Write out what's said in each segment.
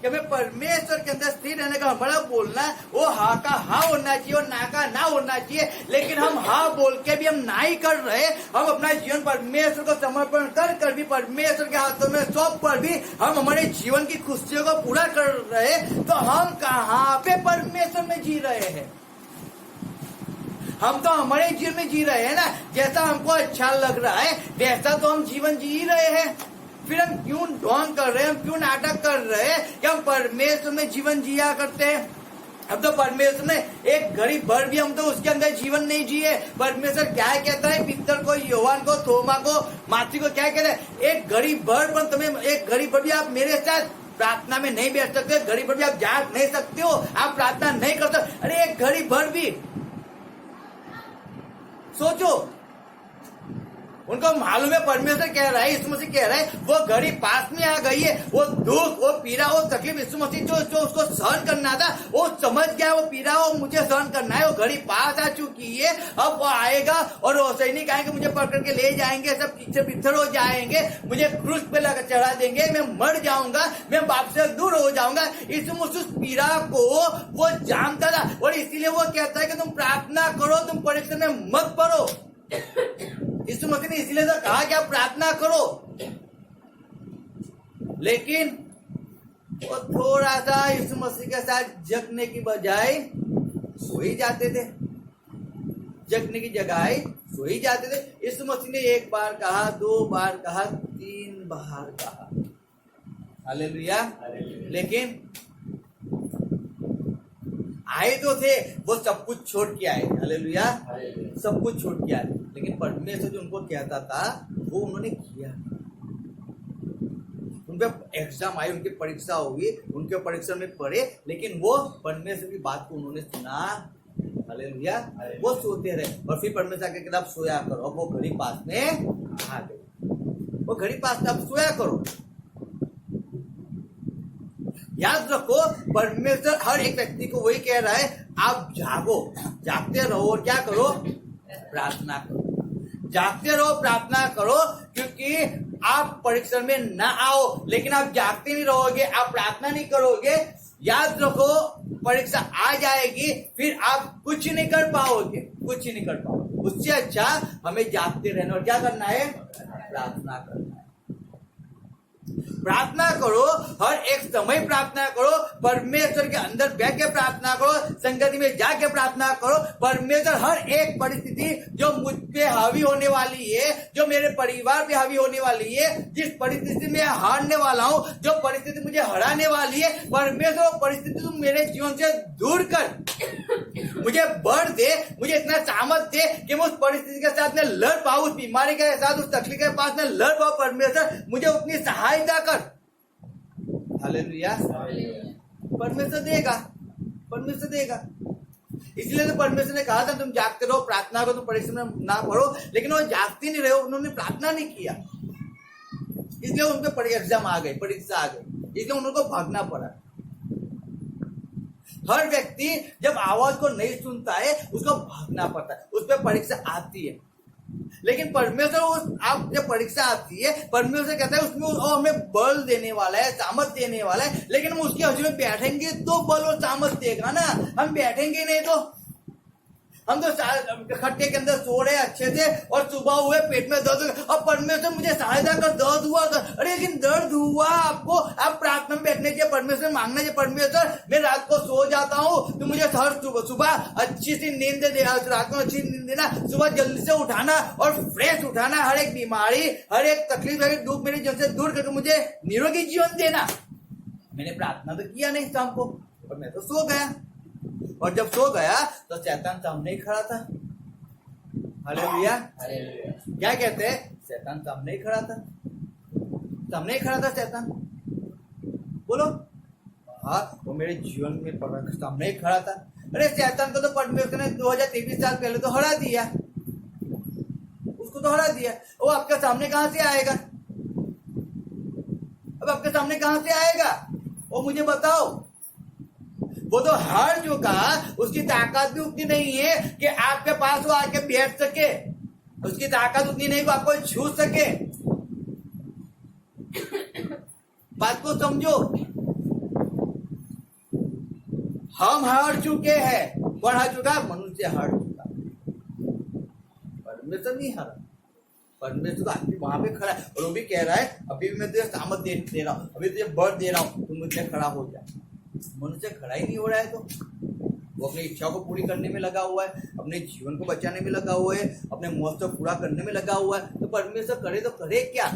कि हमें परमेश्वर के अंदर स्थिर रहने का हमारा बोलना वो हाँ का हाँ होना चाहिए और ना का ना होना चाहिए। लेकिन हम हाँ बोल के भी हम ना ही कर रहे, हम अपना जीवन परमेश्वर को समर्पण कर भी परमेश्वर के हाथों में सौंप कर भी हम हमारे जीवन की खुशियों को पूरा कर रहे, तो हम कहाँ पे परमेश्वर में जी रहे हैं? हम तो हमारे जीवन में जी रहे हैं ना, जैसा हमको अच्छा लग रहा है वैसा तो हम जीवन जी रहे हैं। फिर हम क्यों ढोंग कर रहे हैं, हम क्यों नाटक कर रहे हैं कि हम परमेश्वर में जीवन जिया करते हैं? अब तो परमेश्वर ने एक घड़ी भर भी हम तो उसके अंदर जीवन नहीं जिए। परमेश्वर क्या कहता है पीतर को, योहान को, थोमा को, माथी को क्या कहता है? एक घड़ी भर पर तुम्हें, एक घड़ी भर भी आप मेरे साथ प्रार्थना में नहीं बैठ सकते, घड़ी भर भी आप जाग नहीं सकते हो, आप प्रार्थना नहीं कर सकते। अरे एक घड़ी भर भी सोचो, उनको मालूम है परमेश्वर कह रहा है, यीशु मसीह कह रहा है वो घड़ी पास में आ गई है। वो दुख, वो पीड़ा, वो तकलीफ यीशु मसीह जो उसको सहन करना था वो समझ गया, वो पीड़ा वो मुझे सहन करना है, वो घड़ी पास आ चुकी है। अब वो आएगा और वो सैनिक आएंगे, मुझे पकड़ के ले जाएंगे, सब पीछे पिथर हो जाएंगे, मुझे क्रूस पे लगा चढ़ा देंगे, मैं मर जाऊंगा, मैं बाप से दूर हो जाऊंगा। यीशु मसीह उस पीड़ा को वो जानता था और इसीलिए वो कहता है कि तुम प्रार्थना करो, तुम परीक्षा में मत पड़ो। यीशु मसीह ने इसलिए तो कहा कि आप प्रार्थना करो, लेकिन वो थोड़ा सा यीशु मसीह के साथ जगने की बजाय सो ही जाते थे, जगने की जगह सो ही जाते थे। यीशु मसीह ने एक बार कहा, 2 बार कहा, 3 बार कहा, हालेलुया। लेकिन आए तो थे, वो सब कुछ छोड़ के आए, हालेलुया, सब कुछ छोड़ के आए। लेकिन परमेश्वर जो उनको कहता था वो उन्होंने किया। उन पे एग्जाम आई, उनकी परीक्षा हुई, उनके परीक्षा में पढ़े, लेकिन वो परमेश्वर की बात को उन्होंने सुना, हालेलुया। वो सोते रहे और फिर परमेश्वर के किताब सोया करो। अब वो घड़ी पास में आ गई, वो घड़ी पास में अब सोया करो। याद रखो परमेश्वर हर एक व्यक्ति को वही कह रहा है, आप जागो, जागते रहो और क्या करो? प्रार्थना करो, जागते रहो, प्रार्थना करो, क्योंकि आप परीक्षा में ना आओ। लेकिन आप जागते नहीं रहोगे, आप प्रार्थना नहीं करोगे, याद रखो परीक्षा आ जाएगी, फिर आप कुछ नहीं कर पाओगे, कुछ नहीं कर पाओगे। उससे अच्छा हमें जागते रहना और क्या करना है? प्रार्थना करना है। प्रार्थना करो, हर एक समय प्रार्थना करो, परमेश्वर के अंदर बैठ के प्रार्थना करो, संगति में जाके प्रार्थना करो। परमेश्वर हर एक परिस्थिति जो मुझ पे हावी होने वाली है, जो मेरे परिवार पे हावी होने वाली है, जिस परिस्थिति में हारने वाला हूं, जो परिस्थिति मुझे हराने वाली है, परमेश्वर वो परिस्थिति तुम मेरे जीवन से दूर कर, मुझे बढ़ दे, मुझे इतना सामर्थ दे कि मैं उस परिस्थिति के साथ में लड़ पाऊं, उस बीमारी के साथ, उस तकलीफ के पास में लड़ पाऊं। परमेश्वर मुझे उतनी सहायता कर, हालेलुया। परमेश्वर देगा, परमेश्वर देगा। इसलिए तो परमेश्वर ने कहा था तुम जागते रहो, प्रार्थना करो, तुम परीक्षा में ना पढ़ो। लेकिन वो जागते नहीं रहे, उन्होंने प्रार्थना नहीं किया, इसलिए उन पे एग्जाम आ गई, परीक्षा आ गई, इसलिए उनको भागना पड़ा। हर व्यक्ति जब आवाज को नहीं सुनता है उसको भागना पड़ता है, उस पर परीक्षा आती है। लेकिन परमेश्वर, आप जब परीक्षा आती है, परमेश्वर कहता है उसमें हमें बल देने वाला है, सामर्थ देने वाला है। लेकिन हम उसके हजूर में बैठेंगे तो बल और सामर्थ देगा ना, हम बैठेंगे नहीं तो हम तो खट्टे के अंदर सो रहे अच्छे से और सुबह हुए पेट में दर्द हुआ और परमेश्वर मुझे सहायता कर, दर्द हुआ। अरे लेकिन दर्द हुआ आपको, आप प्रार्थना में बैठने चाहिए, परमेश्वर मांगना चाहिए, परमेश्वर मैं रात को सो जाता हूँ तो मुझे हर सुबह अच्छी सी नींद दे, रात को अच्छी नींद देना, सुबह जल्दी से उठाना और फ्रेश उठाना, हर एक बीमारी, हर एक तकलीफ, हर एक दुख मेरे जीवन से दूर करके मुझे निरोगी जीवन देना। मैंने प्रार्थना तो किया नहीं शाम को और मैं तो सो गया, और जब सो गया तो शैतान सामने ही खड़ा था, हालेलुया। क्या कहते हैं? शैतान सामने ही खड़ा था, सामने ही खड़ा था शैतान। बोलो, हाँ, वो मेरे जीवन में सामने ही खड़ा था। अरे शैतान को तो परमेश्वर ने 2023 साल पहले तो हरा दिया, उसको तो हरा दिया। वो आपके सामने कहां से आएगा? अब आपके सामने कहां से आएगा वो मुझे बताओ। वो तो हार चुका, उसकी ताकत भी उतनी नहीं है कि आपके पास वो आके बैठ सके, उसकी ताकत उतनी नहीं कि आपको छू सके। बात को समझो, हम हार चुके हैं। कौन हार चुका? मनुष्य हार चुका, परमेश्वर नहीं हारा। परमेश्वर तो आदमी वहां पे खड़ा है और वो भी कह रहा है अभी भी मैं तुझे सामत दे रहा हूँ, अभी तुझे बल दे रहा हूँ, तुम मुझसे खड़ा हो जा। मनुष्य खड़ा ही नहीं हो रहा है, तो वो अपनी इच्छा को पूरी करने में लगा हुआ है, अपने जीवन को बचाने में लगा हुआ है, अपने मौत को पूरा करने में लगा हुआ है। तो परमेश्वर करे तो करे क्या?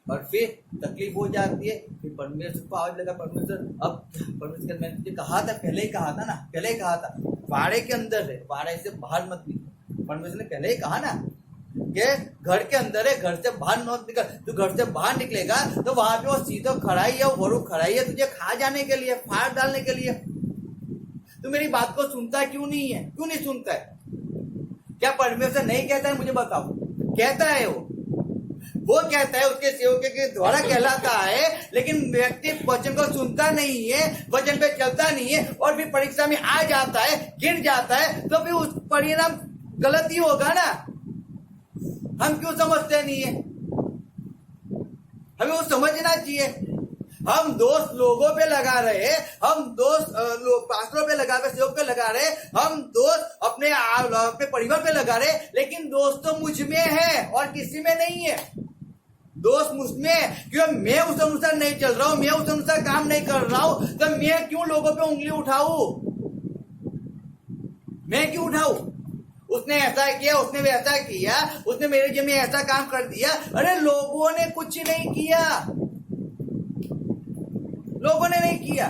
और फिर तकलीफ हो जाती है, फिर परमेश्वर को आवाज लगा, परमेश्वर अब परमेश्वर मैंने तुझे कहा था, पहले ही कहा था ना, पहले ही कहा था बाड़े के अंदर है, बाड़े से बाहर मत निकल। परमेश्वर ने पहले ही कहा ना कि घर के अंदर है, घर से बाहर मत निकल। तू घर से बाहर निकलेगा तो वहां पे वो सीधो खड़ाई है, वो वरु खड़ाई है तुझे खा जाने के लिए, फाड़ डालने के लिए। तू मेरी बात को सुनता क्यों नहीं है? क्यों नहीं सुनता है? क्या परमेश्वर नहीं कहता है? मुझे बताओ। कहता है, वो कहता है, उसके सेवक के द्वारा कहलाता है, लेकिन व्यक्ति वचन को सुनता नहीं है, वचन पे चलता नहीं है और फिर परीक्षा में आ जाता है, गिर जाता है, तो फिर उस परिणाम गलत ही होगा ना। हम क्यों समझते नहीं है? हमें वो समझना चाहिए। हम दोष लोगों पे लगा रहे, हम दोष पास्टरों पे लगा रहे, सेवक पे लगा रहे, हम दोष अपने परिवार पे लगा रहे, लेकिन दोष तो मुझ में है और किसी में नहीं है। दोष मुझ में है, क्योंकि मैं उस अनुसार नहीं चल रहा हूं, मैं उस अनुसार काम नहीं कर रहा हूं, तो मैं क्यों लोगों पे उंगली उठाऊं? मैं क्यों उठाऊं? उसने ऐसा किया, उसने वैसा किया, उसने मेरे जीवन में ऐसा काम कर दिया। अरे लोगों ने कुछ नहीं किया, लोगों ने नहीं किया।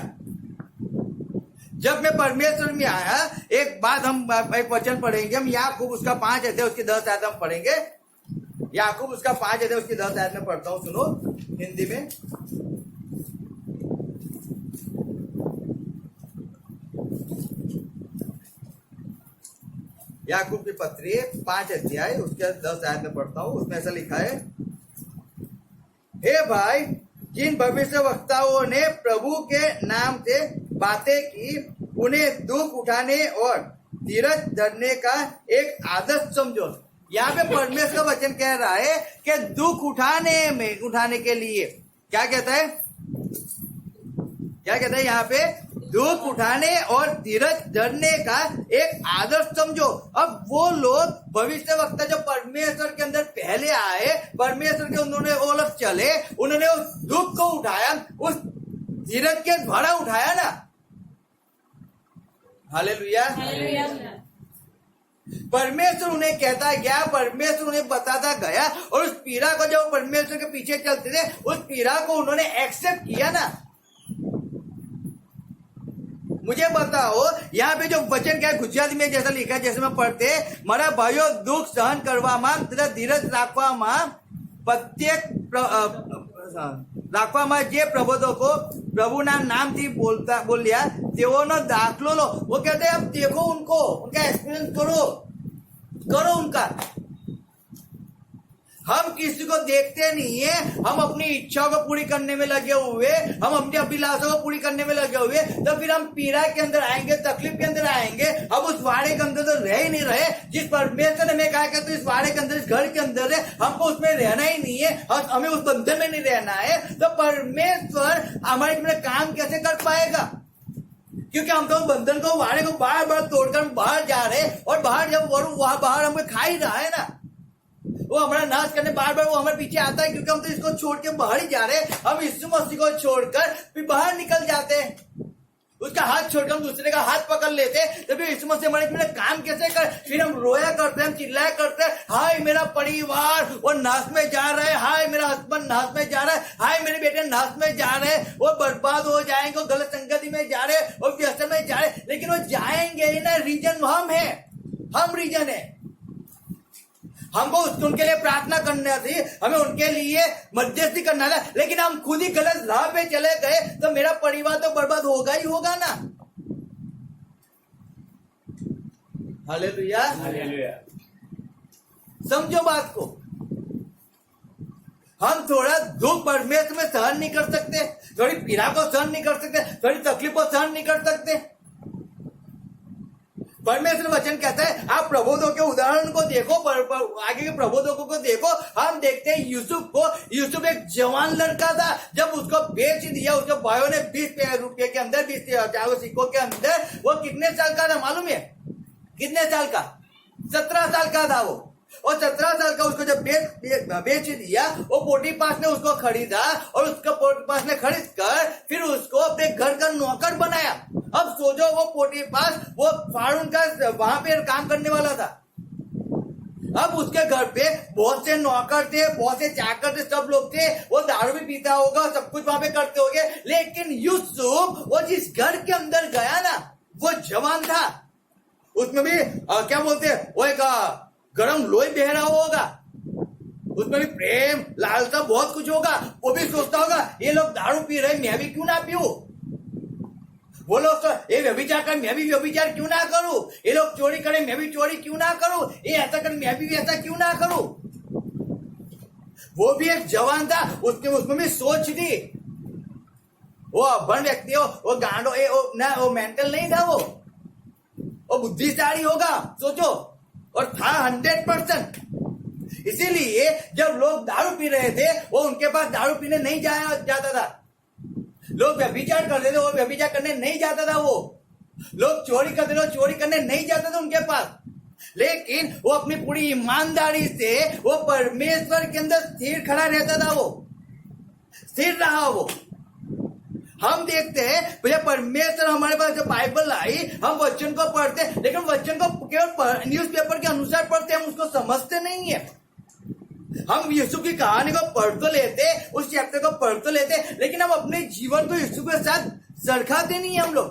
जब मैं परमेश्वर में आया, एक बात हम एक वचन पढ़ेंगे, हम याकूब उसका 5 अध्याय उसकी 10 आयत हम पढ़ेंगे। याकूब उसका 5 अध्याय उसकी 10 आयत में पढ़ता हूं, सुनो हिंदी में। याकूब की पत्री 5 अध्याय उसके 10 आयत में पढ़ता हूं। उसमें ऐसा लिखा है, हे भाई, जिन भविष्य वक्ताओं ने प्रभु के नाम से बातें की, उन्हें दुख उठाने और धीरज धरने का एक आदर्श समझो। यहाँ पे परमेश्वर का वचन कह रहा है कि दुख उठाने के लिए क्या कहता है? क्या कहता है यहाँ पे? दुख उठाने और धीरज धरने का एक आदर्श समझो। अब वो लोग भविष्य वक्ता जो परमेश्वर के अंदर पहले आए, परमेश्वर के उन्होंने वो लोग चले, उन्होंने उस दुख को उठाया, उस धीरज के द्वारा उठाया ना। हालेलुया। परमेश्वर उन्हें कहता गया, परमेश्वर उन्हें बताता गया, और उस पीड़ा को जब परमेश्वर के पीछे चलते थे, उस पीड़ा को उन्होंने एक्सेप्ट किया ना। मुझे बताओ, यहाँ पे जो वचन क्या है, गुजराती में जैसा लिखा है, जैसे मैं पढ़ते, मारा भाइयों दुख सहन કરવામાં તથા ધીરજ રાખવામાં પ્રત્યેક રાખવામાં જે પ્રબોધકો પ્રભુના નામથી બોલ્યા તેઓનો દાખલો લો। वो कहते हैं अब देखो उनको, उनका एक्सपीरियंस करो उनका। हम किसी को देखते नहीं है, हम अपनी इच्छाओं को पूरी करने में लगे हुए, हम अपनी अभिलाषाओं को पूरी करने में लगे हुए, तो फिर हम पीड़ा के अंदर आएंगे, तकलीफ के अंदर आएंगे। हम उस वाड़े के अंदर तो रह ही नहीं रहे जिस परमेश्वर ने हमें कहा कि तो इस वाड़े के अंदर, इस घर के अंदर है, हमको उसमें रहना ही नहीं है, हमें उस बंधन में नहीं रहना है। तो परमेश्वर हमारे में काम कैसे कर पाएगा? क्योंकि हम तो बंधन को, वाड़े को बार बार तोड़कर बाहर जा रहे, और बाहर जब वहां बाहर हमें खा ही रहा है ना, वो हमारा नाश करने बार बार वो हमारे पीछे आता है, क्योंकि हम तो इसको छोड़ के बाहर ही जा रहे हैं। हम यीशु मसीह को छोड़कर फिर बाहर निकल जाते हैं, उसका हाथ छोड़कर हम दूसरे का हाथ पकड़ लेते हैं। तो फिर यीशु मसीह हमारे में काम कैसे कर? फिर हम रोया करते हैं, हम चिल्लाया करते हैं, हाय मेरा परिवार वो नाश में जा रहा है, हाय मेरा हस्बैंड नाश में जा रहा है, हाय मेरे बेटे नाश में जा रहे हैं, वो बर्बाद हो जाएंगे, वो गलत संगति में जा रहे हैं, वो व्यसन में जा रहे हैं। लेकिन वो जाएंगे ही ना, रीजन हम है, हम रीजन है। हमको उनके लिए प्रार्थना करना थी, हमें उनके लिए मध्यस्थी करना था, लेकिन हम खुद ही गलत राह पे चले गए, तो मेरा परिवार तो बर्बाद होगा ही होगा ना। हालेलुया। समझो बात को। हम थोड़ा दुख परमेश्वर में सहन नहीं कर सकते, थोड़ी पीड़ा को सहन नहीं कर सकते, थोड़ी तकलीफ को सहन नहीं कर सकते। परमेश्वर वचन कहता है, आप प्रबोधों के उदाहरण को देखो, आगे के प्रबोधकों को देखो। हम देखते हैं यूसुफ एक जवान लड़का था। जब उसको बेच दिया उसके भाइयों ने 20 रुपए के अंदर, 20 सिक्कों के अंदर, वो कितने साल का था मालूम है? कितने साल का? 17 साल का था वो। और 17 साल का उसको जब बेच दिया, वो पोटीपास ने उसको खरीदा और उसका पोटीपास ने खरीद कर फिर उसको अपने घर का नौकर बनाया। अब सोचो, वो पोटीपास वो फारून का वहां पे काम करने वाला था। अब उसके घर पे बहुत से नौकर थे, बहुत से चाकर थे, सब लोग थे। वो दारू भी पीता होगा, सब कुछ वहां पे करते होंगे। लेकिन यूसुफ वो जिस घर के अंदर गया ना, वो जवान था। उसमें भी क्या बोलते हैं, वो एक गरम लोही बह रहा होगा, उसमें भी प्रेम लालसा बहुत कुछ होगा। वो भी सोचता होगा, ये लोग दारू पी रहे, मैं भी क्यों ना पीऊं। वो लोग तो ये व्यभिचार कर, मैं भी व्यभिचार क्यों ना करूं। ये लोग चोरी करें, मैं भी चोरी क्यों ना करूं। ये ऐसा कर, मैं भी ऐसा क्यों ना करूं। वो भी एक जवान था, उसमें भी सोच थी। वो अभन व्यक्ति हो, वो गांडो वो मेंटल नहीं था, वो बुद्धिशाली होगा, सोचो। और था 100%। इसीलिए जब लोग दारू पी रहे थे, वो उनके पास दारू पीने नहीं जाता था। लोग व्यभिचार करते थे, वो व्यभिचार करने नहीं जाता था। वो लोग चोरी करते थे, चोरी करने नहीं जाता था उनके पास। लेकिन वो अपनी पूरी ईमानदारी से वो परमेश्वर के अंदर स्थिर खड़ा रहता था। वो स्थिर रहा। वो हम देखते हैं भैया, परमेश्वर हमारे पास जब बाइबल आई, हम वचन को पढ़ते, लेकिन वचन को केवल न्यूज़पेपर के अनुसार पढ़ते, हम उसको समझते नहीं है। हम यीशु की कहानी को पढ़ तो लेते, उस चैप्टर को पढ़ तो लेते, लेकिन हम अपने जीवन को यीशु के साथ सरखाते नहीं है। हम लोग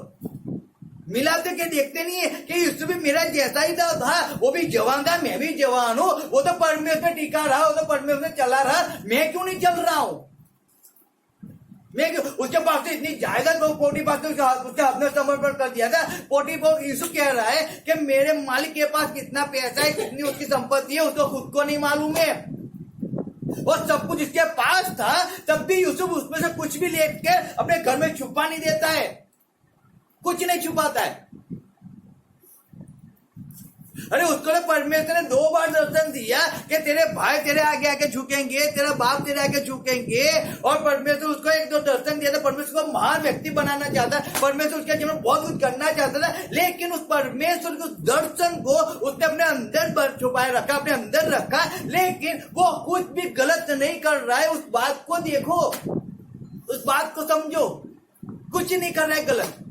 मिलाते के देखते नहीं है कि यीशु भी मेरा जैसा ही था, वो भी जवान था, मैं भी जवान हूं। वो तो परमेश्वर में टिका रहा, वो तो परमेश्वर में चला रहा, मैं क्यों नहीं चल रहा हूं। मैं उसके पास तो इतनी जायदाद, पोटीपास ने उसके हाथ में समर्पण कर दिया था। पोटीपास यीशु कह रहा है कि मेरे मालिक के पास कितना पैसा है, कितनी उसकी संपत्ति है, उसको खुद को नहीं मालूम है। और सब कुछ इसके पास था, तब भी यूसुफ उसमें से कुछ भी लेके अपने घर में छुपा नहीं देता है, कुछ नहीं छुपाता है। अरे उसको ने परमेश्वर ने 2 बार दर्शन दिया कि तेरे भाई तेरे आगे आके झुकेंगे, तेरा बाप तेरे आगे झुकेंगे। और परमेश्वर उसको 1-2 दर्शन दिया था। परमेश्वर को महान व्यक्ति बनाना चाहता, परमेश्वर उसके जीवन में बहुत कुछ करना चाहता था। लेकिन उस परमेश्वर के उस दर्शन को उसने अपने अंदर छुपाए रखा, अपने अंदर रखा। लेकिन वो कुछ भी गलत नहीं कर रहा है। उस बात को देखो, उस बात को समझो, कुछ नहीं कर रहा है गलत।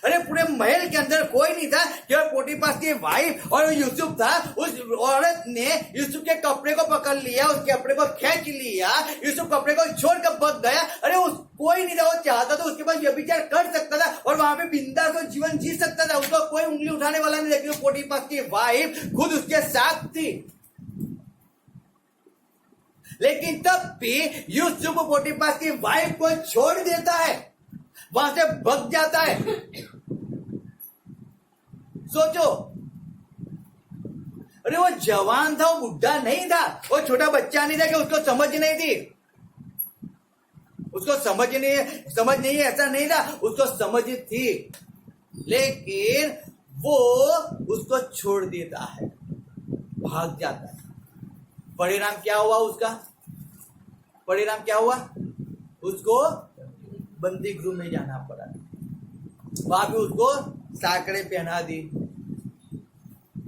अरे पूरे महल के अंदर कोई नहीं था, केवल पोटीपास की वाइफ और यूसुफ था। उस औरत ने यूसुफ के कपड़े को पकड़ लिया, उस कपड़े को खींच लिया, यूसुफ कपड़े को छोड़कर भाग गया। अरे कोई नहीं था, वो चाहता था उसके पास व्यभिचार कर सकता था और वहां पे बिंदास तो जीवन जी सकता था, उसको कोई उंगली उठाने वाला नहीं। लेकिन पोटीपास की वाइफ खुद उसके साथ थी। लेकिन तब भी यूसुफ पोटीपास की वाइफ को छोड़ देता है, वहां से भग जाता है। सोचो, अरे वो जवान था, वो बुढ़ा नहीं था, वो छोटा बच्चा नहीं था कि उसको समझ नहीं थी, उसको समझ नहीं ऐसा नहीं था, उसको समझ थी। लेकिन वो उसको छोड़ देता है, भाग जाता है। परिणाम क्या हुआ उसका? परिणाम क्या हुआ? उसको बंदी गृह में जाना पड़ा। वहां पे उसको साकड़े पहना दी,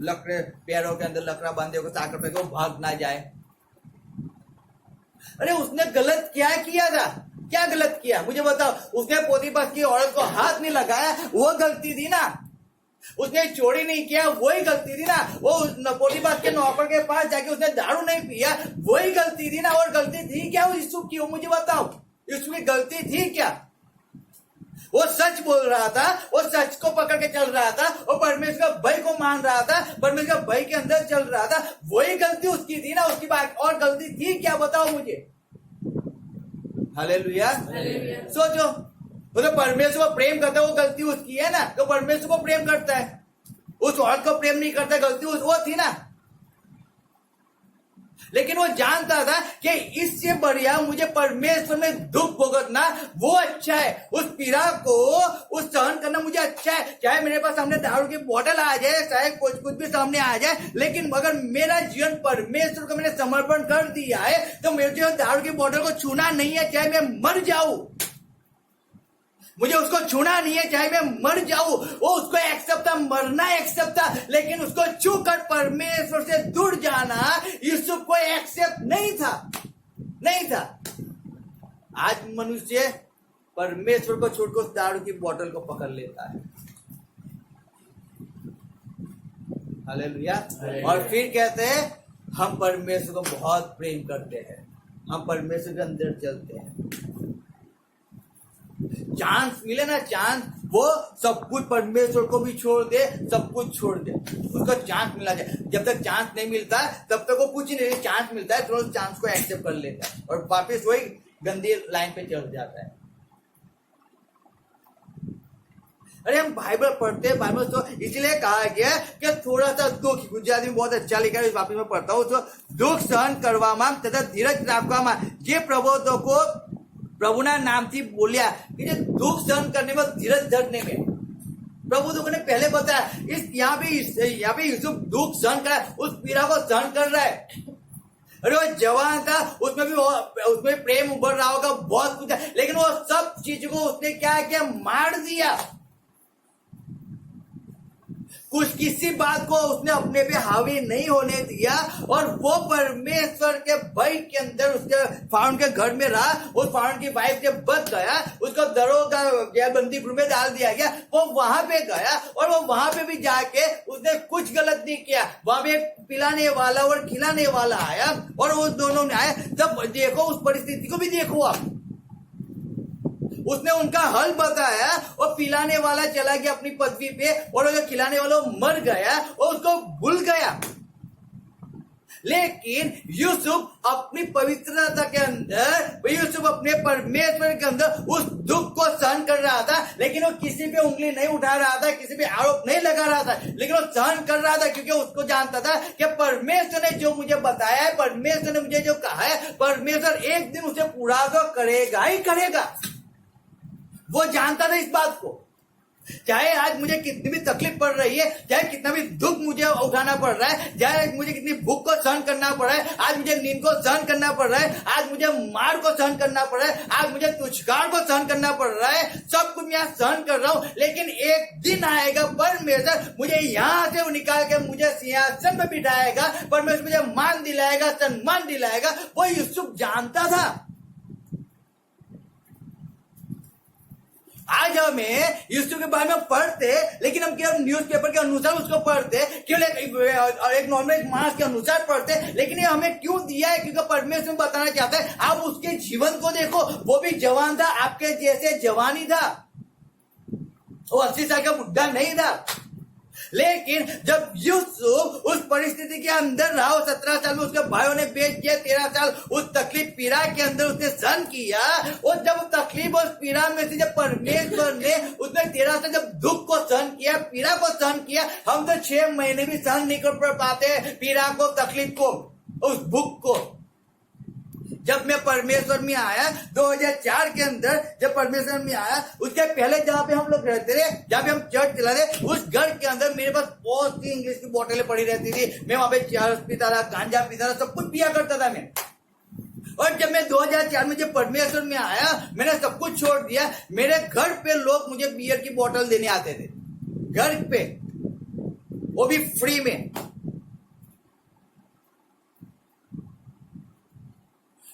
लकड़े पैरों के अंदर लकड़ा बांधे को साकड़ पे को भाग ना जाए। अरे उसने गलत क्या किया था? क्या गलत किया मुझे बताओ। उसने पोतीपास की औरत को हाथ नहीं लगाया, वो गलती थी ना। उसने चोरी नहीं किया, वही गलती थी ना। वो पोतीपास के नौकर के पास जाके उसने दारू नहीं पिया, वही गलती थी ना। और गलती थी क्या वो यीशु की? मुझे बताओ, यीशु की गलती थी क्या? वो सच बोल रहा था, वो सच को पकड़ के चल रहा था, वो परमेश्वर का भय को मान रहा था, परमेश्वर का भय के अंदर चल रहा था, वही गलती उसकी थी ना। उसकी बात और गलती थी क्या? बताओ मुझे। हालेलुया। सोचो, वो तो परमेश्वर को प्रेम करता है, वो गलती उसकी है ना, तो परमेश्वर को प्रेम करता है, उस औरत को प्रेम नहीं करता, गलती वो थी ना। लेकिन वो जानता था कि इससे बढ़िया मुझे परमेश्वर में दुख भुगतना करना वो अच्छा है, उस पीड़ा को उस सहन करना मुझे अच्छा है। चाहे मेरे पास सामने दारू की बोतल आ जाए, चाहे कुछ भी सामने आ जाए, लेकिन अगर मेरा जीवन परमेश्वर को मैंने समर्पण कर दिया है तो मुझे दारू की बोतल को छूना नहीं है, चाहे मैं मर जाऊं। मुझे उसको छूना नहीं है, चाहे मैं मर जाऊं। वो उसको एक्सेप्ट था, मरना एक्सेप्ट था, लेकिन उसको छू कर परमेश्वर से दूर जाना यूसुफ को एक्सेप्ट नहीं था, नहीं था। आज मनुष्य परमेश्वर को छोड़कर उस दारू की बोतल को पकड़ लेता है। हालेलुया। और फिर कहते हैं हम परमेश्वर को बहुत प्रेम करते हैं, हम परमेश्वर के अंदर चलते हैं। चांस मिले ना, चांस, वो सब कुछ परमेश्वर को भी छोड़ दे, सब कुछ छोड़ दे, उसको चांस मिला जाए। जब तक चांस नहीं मिलता तब तक वो कुछ ही नहीं, चांस मिलता है तो चांस को एक्सेप्ट कर लेता है और वापस वही गंदी लाइन पे चढ़ जाता है। अरे हम बाइबल पढ़ते हैं, बाइबल तो इसलिए कहा गया कि थोड़ा सा दुख, गुजराती में बहुत अच्छा लिखा है, इस वापस में पढ़ता हूँ, तो दुख सहन करवामा तथा धीरज રાખવામાં જે प्रबोधको प्रभुना नामથી बोलिया कि जो दुख सहन करने में, धीरज धरने में प्रबोधकों ने पहले बताया। इस यहाँ पे यूसुफ दुख सहन कर रहा है, उस पीड़ा को सहन कर रहा है। अरे वो जवान था, उसमें प्रेम उभर रहा होगा, बहुत कुछ है, लेकिन वो सब चीज को उसने क्या किया, मार दिया। कुछ किसी बात को उसने अपने पे हावी नहीं होने दिया और वो परमेश्वर के भय के अंदर उसके फाउंड के घर में रहा। उस फाउंड की वाइफ जब बच गया, उसको दरोगा या बंदी गृह में डाल दिया गया, वो वहां पे गया और वो वहां पे भी जाके उसने कुछ गलत नहीं किया। वहां पे पिलाने वाला और खिलाने वाला आया और वो दोनों ने आया। तब देखो उस परिस्थिति को भी देखो आप, उसने उनका हल बताया और पिलाने वाला चला गया अपनी पदवी पे और जो खिलाने वाला मर गया और उसको भूल गया। लेकिन यूसुफ अपनी पवित्रता के अंदर, यूसुफ अपने परमेश्वर के अंदर उस दुख को सहन कर रहा था, लेकिन वो किसी पे उंगली नहीं उठा रहा था, किसी पे आरोप नहीं लगा रहा था, लेकिन वो सहन कर रहा था क्योंकि उसको जानता था कि परमेश्वर ने जो मुझे बताया है, परमेश्वर ने मुझे जो कहा है, परमेश्वर एक दिन उसे पूरा तो करेगा ही करेगा। वो जानता था इस बात को। चाहे आज मुझे कितनी भी तकलीफ पड़ रही है, चाहे कितना भी दुख मुझे उठाना पड़ रहा है, चाहे मुझे कितनी भूख को सहन करना पड़ रहा है, आज मुझे नींद को सहन करना पड़ रहा है, आज मुझे मार को सहन करना पड़ रहा है, आज मुझे तुच्छकार को सहन करना पड़ रहा है, सब कुछ मैं सहन कर रहा हूं, लेकिन एक दिन आएगा परमेश्वर मुझे यहां से निकाल के मुझे सिंहासन में बिठाएगा, परमेश्वर मुझे मान दिलाएगा, सम्मान दिलाएगा। वो यूसुफ जानता था। आज हमें यूसुफ के बारे में पढ़ते, लेकिन हम केवल न्यूज़पेपर के अनुसार उसको पढ़ते, केवल एक नॉर्मल मास के अनुसार पढ़ते, लेकिन ये हमें क्यों दिया है? क्योंकि परमेश्वर बताना चाहता है आप उसके जीवन को देखो। वो भी जवान था, आपके जैसे जवानी था, वो 80 साल का बुढ़ा नहीं था। लेकिन जब यूसुफ उस परिस्थिति के अंदर रहा, 17 साल में उसके भाइयों ने बेच दिया, 13 साल उस तकलीफ पीड़ा के अंदर उसने सहन किया, और जब तकलीफ और पीड़ा में से जब परमेश्वर ने उसने 13 साल जब दुख को सहन किया, पीड़ा को सहन किया, हम तो 6 महीने भी सहन नहीं कर पाते पीड़ा को, तकलीफ को, उस भूख को। जब मैं परमेश्वर में आया 2004 के अंदर, जब परमेश्वर में आया, उसके पहले जहाँ पे हम लोग रहते थे, जहाँ पे हम चर्च चला रहे, उस घर के अंदर मेरे पास बहुत सी इंग्लिश की बोतलें पड़ी रहती थी। मैं वहां पे चरस पीता था, गांजा पीता था, सब कुछ पिया करता था मैं। और जब मैं 2004 में जब परमेश्वर में आया, मैंने सब कुछ छोड़ दिया। मेरे घर पे लोग मुझे बियर की बोतल देने आते थे, घर पे, वो भी फ्री में।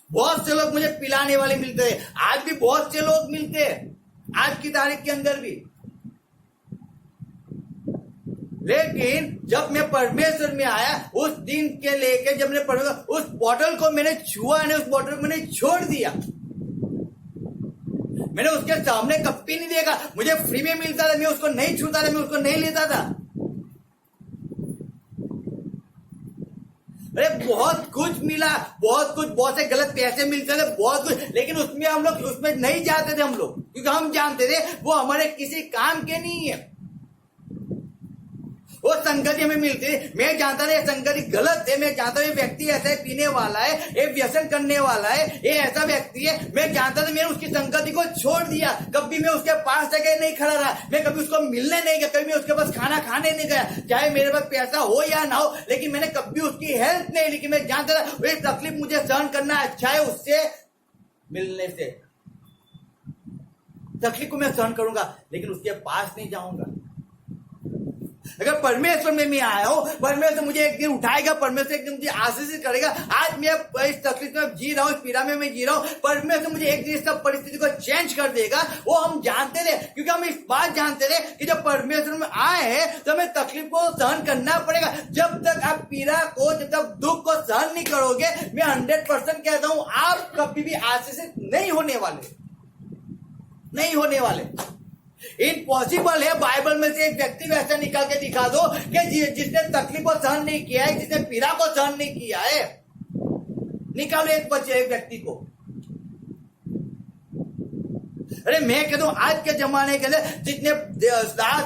बहुत से लोग मुझे पिलाने वाले मिलते हैं, आज भी बहुत से लोग मिलते हैं, आज की तारीख के अंदर भी। लेकिन जब मैं परमेश्वर में आया, उस दिन के लेके जब मैंने परमेश्वर, उस बोतल को मैंने छुआ नहीं, उस बोतल को मैंने छोड़ दिया। मैंने उसके सामने कभी नहीं देखा। मुझे फ्री में मिलता था, मैं उसको नहीं छूता था, मैं उसको नहीं लेता था। अरे बहुत कुछ मिला, बहुत कुछ, बहुत से गलत पैसे मिलते थे, बहुत कुछ, लेकिन उसमें हम लोग उसमें नहीं जाते थे हम लोग, क्योंकि हम जानते थे वो हमारे किसी काम के नहीं है। वो संगति हमें मिलती है। मैं जानता था ये संगति गलत है, मैं जानता हूँ ये व्यक्ति ऐसा पीने वाला है, ये व्यसन करने वाला है, ये ऐसा व्यक्ति है। मैं जानता था, मैंने उसकी संगति को छोड़ दिया। कभी मैं उसके पास जगह नहीं खड़ा रहा, मैं कभी उसको मिलने नहीं गया, कभी मैं उसके पास खाना खाने नहीं गया, चाहे मेरे पास पैसा हो या ना हो, लेकिन मैंने कभी उसकी हेल्प नहीं ली। मैं जानता था ये तकलीफ मुझे सहन करना अच्छा है उससे मिलने से। तकलीफ को मैं सहन करूंगा, लेकिन उसके पास नहीं जाऊंगा। अगर परमेश्वर में मैं आया हूं, परमेश्वर मुझे एक दिन उठाएगा, परमेश्वर एक दिन मुझे आशीषित करेगा। आज मैं इस तकलीफ में जी रहा हूं, इस पीड़ा में मैं जी रहा हूं, परमेश्वर मुझे एक दिन इस सब परिस्थिति को चेंज कर देगा। वो हम जानते थे, क्योंकि हम इस बात जानते थे कि जब परमेश्वर में आए हैं तो हमें तकलीफ को सहन करना पड़ेगा। जब तक आप पीड़ा को, जब तक दुख को सहन नहीं करोगे, मैं 100% कहता हूं, आप कभी भी आशीषित नहीं होने वाले। इम्पॉसिबल है। बाइबल में से एक व्यक्ति वैसा निकाल के दिखा दो कि जिसने तकलीफ को सहन नहीं किया है, जिसने पीड़ा को सहन नहीं किया है। निकालो एक व्यक्ति को। अरे मैं कहता हूं, आज के जमाने के लिए जितने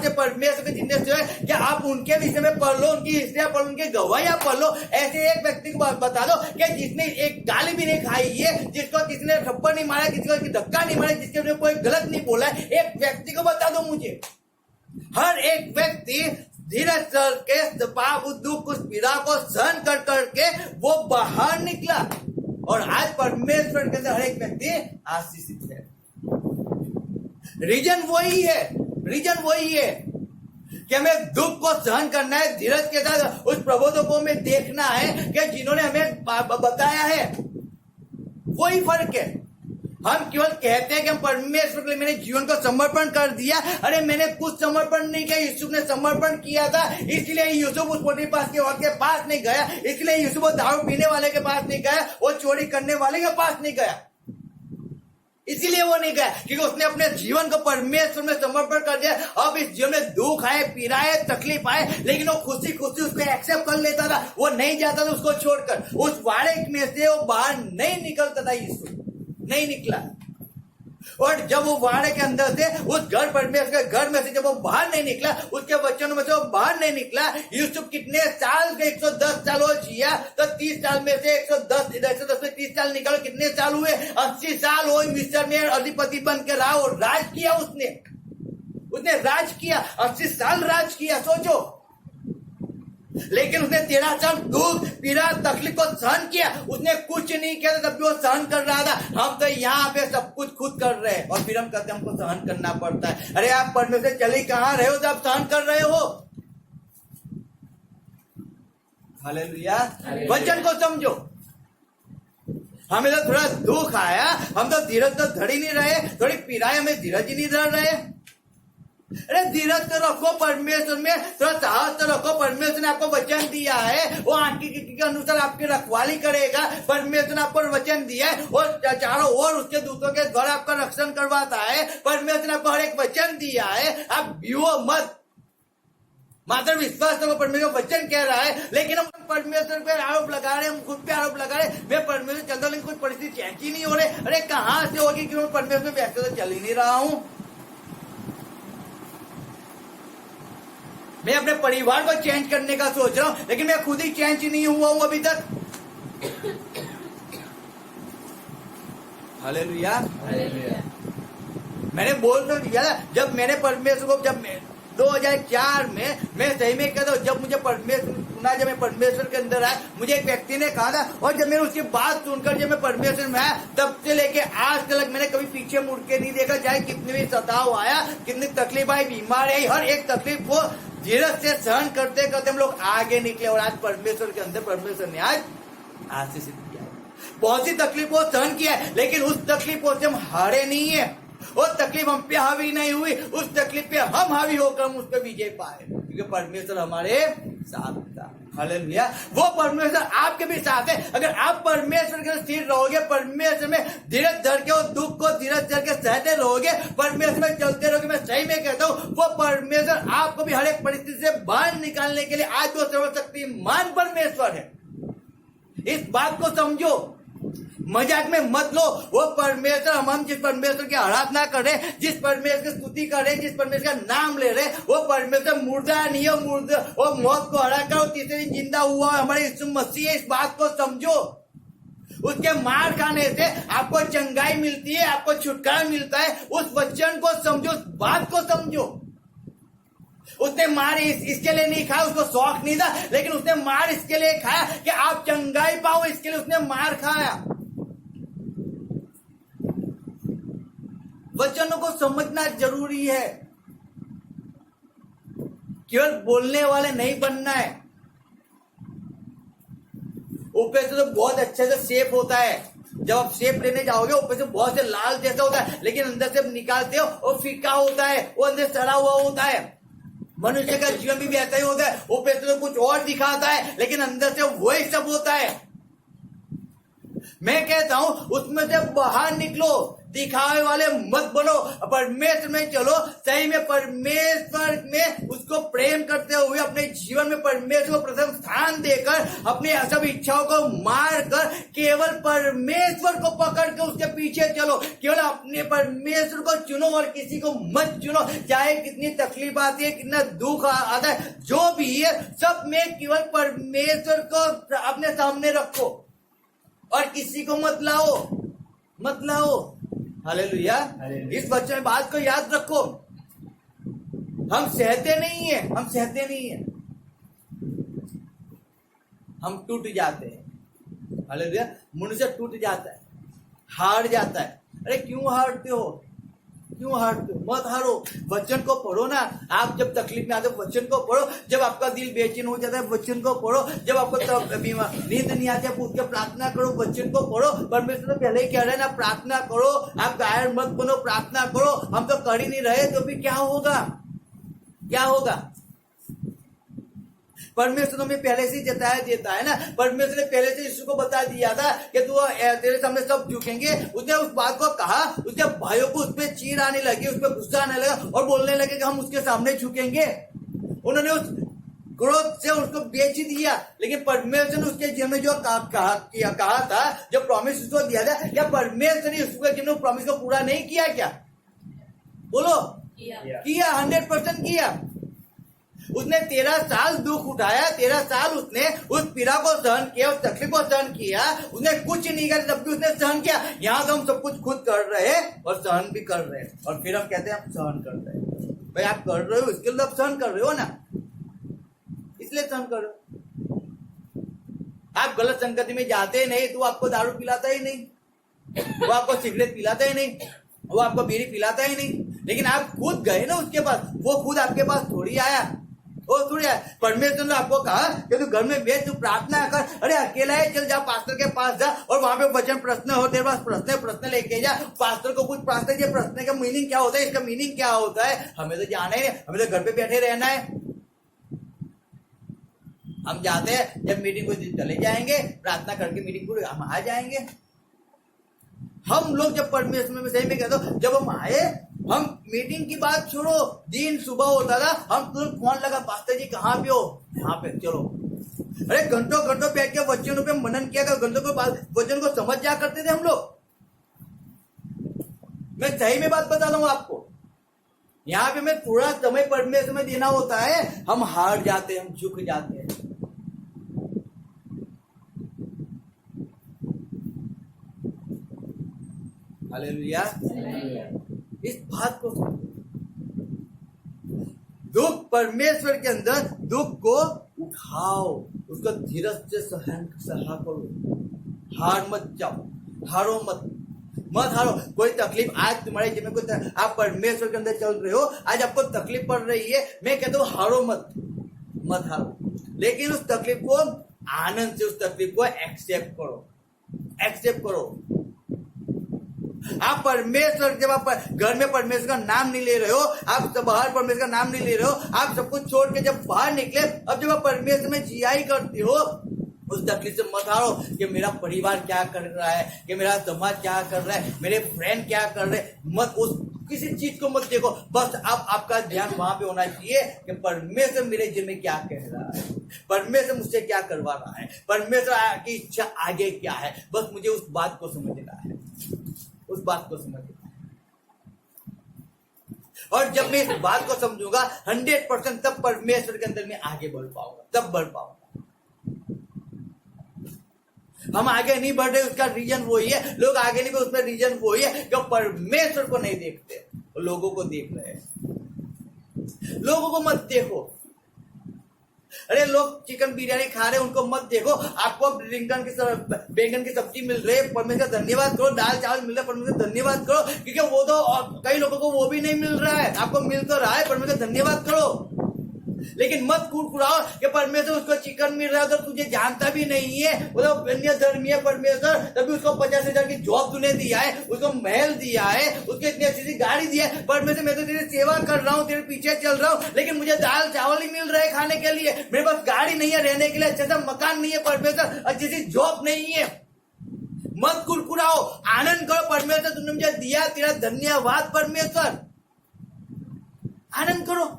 से परमेश्वर के जितने से क्या आप उनके विषय में पढ़ लो, उनकी हिस्ट्रियां पढ़ लो, उनकी गवाहियां पढ़ लो। ऐसे एक व्यक्ति को बता दो कि जिसने एक गाली भी नहीं खाई है, जिसको किसी ने थप्पड़ नहीं मारा, किसी को धक्का नहीं मारा, जिसके लिए कोई गलत नहीं बोला है, एक व्यक्ति को बता दो मुझे। हर एक व्यक्ति धीरज करके दुख उस पीड़ा को सहन कर करके वो बाहर निकला, और आज परमेश्वर के हर एक व्यक्ति आशीषित है। रीजन वही है कि हमें दुख को सहन करना है, धीरज के साथ उस प्रबोधकों को हमें देखना है कि जिन्होंने हमें बताया है। वही फर्क है। हम केवल कहते हैं कि हम परमेश्वर के लिए मैंने जीवन को समर्पण कर दिया। अरे मैंने कुछ समर्पण नहीं किया, यूसुफ ने समर्पण किया था, इसलिए यूसुफ उस पोतीफर के पास नहीं गया, इसलिए यूसुफ दारू पीने वाले के पास नहीं गया, वो चोरी करने वाले के पास नहीं गया, इसीलिए वो नहीं गया क्योंकि उसने अपने जीवन को परमेश्वर में समर्पण कर दिया। अब इस जीवन में दुख आए, पीड़ा आए, तकलीफ आए, लेकिन वो खुशी खुशी उसको एक्सेप्ट कर लेता था। वो नहीं जाता था उसको छोड़कर, उस वाड़े में से वो बाहर नहीं निकलता था। यीशु नहीं निकला, और जब वो वाड़े के अंदर से उस घर परमेश्वर के घर में से जब वो बाहर नहीं निकला, उसके बच्चों में से वो बाहर नहीं निकला। यूसुफ कितने साल के 110 साल वो जिया, तो 30 साल में से 110 में 30 साल निकालो, कितने साल हुए? 80 साल वो मिस्र में अधिपति बन के रहा और राज किया। उसने राज किया, 80 साल राज किया, सोचो। लेकिन उसने 13 साल दुख, पीड़ा, तकलीफ को सहन किया। उसने कुछ नहीं किया तब भी वो सहन कर रहा था। हम तो यहाँ पे सब कुछ खुद कर रहे हैं और फिर हम कहते हैं हमको सहन करना पड़ता है। अरे आप परमेश्वर चली कहाँ रहे हो जब आप सहन कर रहे हो? हालेलुया। वचन को समझो। हमें तो थोड़ा दुख आया, हम तो धीरज तो धड़ ही नहीं रहे, थोड़ी पीड़ा हमें धीरज ही नहीं धर रहे। अरे धीरज तो रखो परमेश्वर में, थोड़ा साहस तो रखो। परमेश्वर ने आपको वचन दिया है, वो आंटी के अनुसार आपकी रखवाली करेगा। परमेश्वर ने आपको वचन दिया है और चारों ओर उसके दूतों के द्वारा आपका रक्षण करवाता है। परमेश्वर ने आपको हर एक वचन दिया है। आप बियो मत, मात्र विश्वास करो। परमेश्वर वचन कह रहा है, लेकिन हम परमेश्वर पे आरोप लगा रहे हैं, हम खुद पे आरोप लगा रहे हैं। मैं परमेश्वर चलता हूँ लेकिन कुछ परिस्थिति चेंज ही नहीं हो रही। अरे कहाँ से होगी कि मैं परमेश्वर वैसे तो चल ही नहीं रहा हूँ। मैं अपने परिवार को चेंज करने का सोच रहा हूं, लेकिन मैं खुद ही चेंज नहीं हुआ हूं अभी तक। हालेलुया। मैंने बोल तो दिया था, जब मैंने परमेश्वर को, जब 2004 में मैं सही में कहता हूं, जब मुझे परमेश्वर सुना, जब मैं परमेश्वर के अंदर आया, मुझे एक व्यक्ति ने कहा था, और जब मैंने उसकी बात सुनकर जब मैं परमेश्वर में आया, तब से लेके आज तक मैंने कभी पीछे मुड़ के नहीं देखा। चाहे कितनी भी सताव आया, कितनी तकलीफ आई, बीमारी आई, हर एक तकलीफ को धीरज से सहन करते करते हम लोग आगे निकले। और आज परमेश्वर के अंदर परमेश्वर ने आज आशीषित किया है। बहुत सी तकलीफों सहन किया है, लेकिन उस तकलीफों से हम हारे नहीं है। वो तकलीफ हम पे हावी नहीं हुई, उस तकलीफ पे हम हावी होकर हम उस पर विजय पाए, क्योंकि परमेश्वर हमारे साथ था। हालेलुया। वो परमेश्वर आपके भी साथ है। अगर आप परमेश्वर के स्थिर रहोगे, परमेश्वर में धीरज धर के, दुख को धीरज धर के सहते रहोगे, परमेश्वर में चलते रहोगे, मैं सही में कहता हूँ, वो परमेश्वर आपको भी हर एक परिस्थिति से बाहर निकालने के लिए आज वो सर्वशक्तिमान परमेश्वर है। इस बात को समझो। मजाक में मत लो। वो परमेश्वर, हम जिस परमेश्वर की आराधना कर रहे हैं, जिस परमेश्वर की स्तुति कर रहे हैं, जिस परमेश्वर का नाम ले रहे हैं, वो परमेश्वर मुर्दा नहीं है। मुर्दा वो मौत को हरा कर तीसरे दिन जिंदा हुआ हमारे यीशु मसीह है। इस बात को समझो। उसके मार खाने से आपको चंगाई मिलती है, आपको छुटकारा मिलता है। उस वचन को समझो, उस बात को समझो। उसने मार इसके लिए नहीं खाया, उसको शौक नहीं था, लेकिन उसने मार इसके लिए खाया कि आप चंगाई पाओ। इसके लिए उसने मार खाया। वचनों को समझना जरूरी है। केवल बोलने वाले नहीं बनना है। ऊपर से तो बहुत अच्छे से शेप होता है। जब आप शेप लेने जाओगे ऊपर से बहुत से लाल जैसा होता है, लेकिन अंदर से निकालते हो और फीका होता है, वो अंदर सड़ा हुआ होता है। मनुष्य का जीवन भी ऐसा ही होता है। ऊपर से तो कुछ और दिखाता है, लेकिन अंदर से वही सब होता है। मैं कहता हूं उसमें से बाहर निकलो, दिखावे वाले मत बनो, परमेश्वर में चलो। सही में परमेश्वर में उसको प्रेम करते हुए अपने जीवन में परमेश्वर को प्रथम स्थान देकर अपनी सब इच्छाओं को मार कर केवल परमेश्वर को पकड़ के उसके पीछे चलो। केवल अपने परमेश्वर को चुनो और किसी को मत चुनो। चाहे कितनी तकलीफ आती है, कितना दुख आता है, जो भी है, सब में केवल परमेश्वर को अपने सामने रखो और किसी को मत लाओ। हालेलुया। इस वचन में बात को याद रखो। हम सहते नहीं है, हम टूट जाते हैं। हालेलुया। मनुष्य टूट जाता है, हार जाता है। अरे क्यों हारते हो? मत हारो। वचन को पढ़ो ना। आप जब तकलीफ में आते हो वचन को पढ़ो। जब आपका दिल बेचैन हो जाता है वचन को पढ़ो। जब आपको नींद नहीं आती है उठ के प्रार्थना करो, वचन को पढ़ो। परमेश्वर तो पहले ही कह रहे हैं ना, प्रार्थना करो। आप गायर मत बनो, प्रार्थना करो। हम तो कर ही नहीं रहे तो भी क्या होगा? परमेश्वर ने पहले से जताया देता है ना। परमेश्वर ने पहले से यीशु को बता दिया था कि तू तेरे सामने सब झुकेंगे। उसने उस बात को कहा, उसके भाइयों को उस पर चीड़ आने लगी, उस पर गुस्सा आने लगा और बोलने लगे कि हम उसके सामने झुकेंगे। उन्होंने उस क्रोध से उसको बेच दिया। लेकिन परमेश्वर ने उसके जीवन में जो कहा था, जो प्रॉमिस उसको दिया था, क्या परमेश्वर ने उसके जीवन में प्रॉमिस को पूरा नहीं किया? क्या बोलो? किया 100% किया। उसने 13 साल दुख उठाया, 13 साल उसने उस पीड़ा को सहन किया, उस तकलीफ को सहन किया। उसने कुछ नहीं किया, तब भी उसने सहन किया। यहाँ तो हम सब कुछ खुद कर रहे हैं और सहन भी कर रहे हैं, और फिर हम कहते हैं हम सहन कर रहे हैं। भाई आप कर रहे हो, इसके लिए आप सहन कर रहे हो ना, इसलिए सहन कर रहे हो। आप गलत संगति में जाते नहीं तो आपको दारू पिलाता ही नहीं, वो आपको सिगरेट पिलाता ही नहीं, वो आपको बीड़ी पिलाता ही नहीं। लेकिन आप खुद गए ना उसके पास, वो खुद आपके पास थोड़ी आया। परमेश्वर ने आपको कहा कि तू घर में बैठ, तू प्रार्थना कर। अरे अकेला है, चल जा पास्टर के पास जा और वहां पे वचन प्रश्न हो, तेरे पास प्रश्न लेके जा। पास्टर को कुछ प्रश्न, ये प्रश्न का मीनिंग क्या होता है, इसका मीनिंग क्या होता है, हमें तो जाना ही नहीं, हमें तो घर पे बैठे रहना है। हम जाते हैं, जब मीटिंग को चले जाएंगे, प्रार्थना करके मीटिंग पूरी हम आ जाएंगे। हम लोग जब परमेश्वर में सही में कहते हो, जब हम आए, हम मीटिंग की बात छोड़ो, दिन सुबह होता था, हम तुरंत फोन लगा, पास्टर जी कहाँ पे हो? यहाँ पे, चलो। अरे घंटों बैठ के वचनों पे मनन किया कर, घंटों के बाद वचन को समझ जा करते थे हम लोग। मैं सही में बात बता रहा हूँ आपको। यहाँ पे मैं थोड़ा समय परमेश्वर में देना होता है, हम हार जाते हैं, हम झुक जाते हैं। हालेलुया। इस बात को दुख, परमेश्वर के अंदर दुख को उठाओ, उसको धीरज से सहा करो। हार मत जाओ, मत हारो। कोई तकलीफ आज तुम्हारे जीवन में, कोई आप परमेश्वर के अंदर चल रहे हो, आज आपको तकलीफ पड़ रही है, मैं कहता हूँ हारो मत हारो। लेकिन उस तकलीफ को आनंद से, उस तकलीफ को एक्सेप्ट करो। आप परमेश्वर, जब आप घर में परमेश्वर का नाम नहीं ले रहे हो, आप बाहर परमेश्वर का नाम नहीं ले रहे हो, आप सब कुछ छोड़ के जब बाहर निकले, अब जब आप परमेश्वर में जियाई करते हो, उस तकलीफ से मत हारो कि मेरा परिवार क्या कर रहा है, कि मेरा समाज क्या कर रहा है, मेरे फ्रेंड क्या कर रहे हैं। मत किसी चीज को मत देखो, बस अब आपका ध्यान वहां पे होना चाहिए कि परमेश्वर मेरे जीवन में क्या कह रहा है, परमेश्वर मुझसे क्या करवा रहा है, परमेश्वर की इच्छा आगे क्या है। बस मुझे उस बात को समझना है, उस बात को समझना है। और जब मैं इस बात को समझूंगा 100%, तब परमेश्वर के अंदर मैं आगे बढ़ पाऊंगा, तब बढ़ पाऊंगा। हम आगे नहीं बढ़ रहे, उसका रीजन वही है, लोग आगे नहीं बढ़, उसमें रीजन वही है कि परमेश्वर को नहीं देखते, लोगों को देख रहे हैं। लोगों को मत देखो। अरे लोग चिकन बिरयानी खा रहे हैं, उनको मत देखो। आपको बैंगन की सब्जी मिल रही है, परमेश्वर का धन्यवाद करो। दाल चावल मिल रहा है, परमेश्वर का धन्यवाद करो, क्योंकि वो तो कई लोगों को वो भी नहीं मिल रहा है, आपको मिल तो रहा है, परमेश्वर का धन्यवाद करो। लेकिन मत कुड़कुड़ाओ कि परमेश्वर उसको चिकन मिल रहा है, अगर तुझे जानता भी नहीं है, वो तो अन्य धर्मी है परमेश्वर, तभी उसको 50,000 की जॉब तूने दिया है, उसको महल दिया है, उसको इतनी अच्छी सी गाड़ी दिया है। परमेश्वर मैं तो तेरी सेवा कर रहा हूँ, तेरे पीछे चल रहा हूँ, लेकिन मुझे दाल चावल ही मिल रहा है खाने के लिए, मेरे पास गाड़ी नहीं है रहने के लिए, अच्छा सा मकान नहीं है परमेश्वर, अच्छी सी जॉब नहीं है। मत कुड़कुड़ाओ, आनंद करो, परमेश्वर तुमने मुझे दिया, तेरा धन्यवाद परमेश्वर, आनंद करो।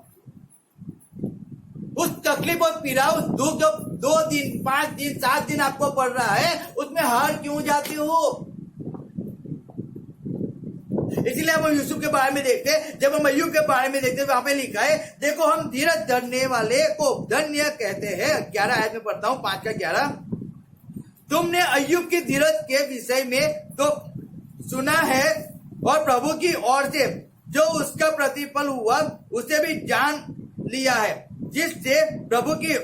उस तकलीफ और पीड़ा, उस दुख जो 2 दिन 5 दिन 7 दिन आपको पड़ रहा है, उसमें हार क्यों जाते हो? इसीलिए हम यूसुफ के बारे में देखते हैं, जब हम अय्यूब के बारे में देखते हैं, वहां पे लिखा है, देखो हम धीरज धरने वाले को धन्य कहते हैं। 11 आयत में पढ़ता हूं, 5 का 11। तुमने अय्यूब की धीरज के विषय में तो सुना है, और प्रभु की ओर से जो उसका प्रतिफल हुआ उसे भी जान लिया है, जिससे प्रभु की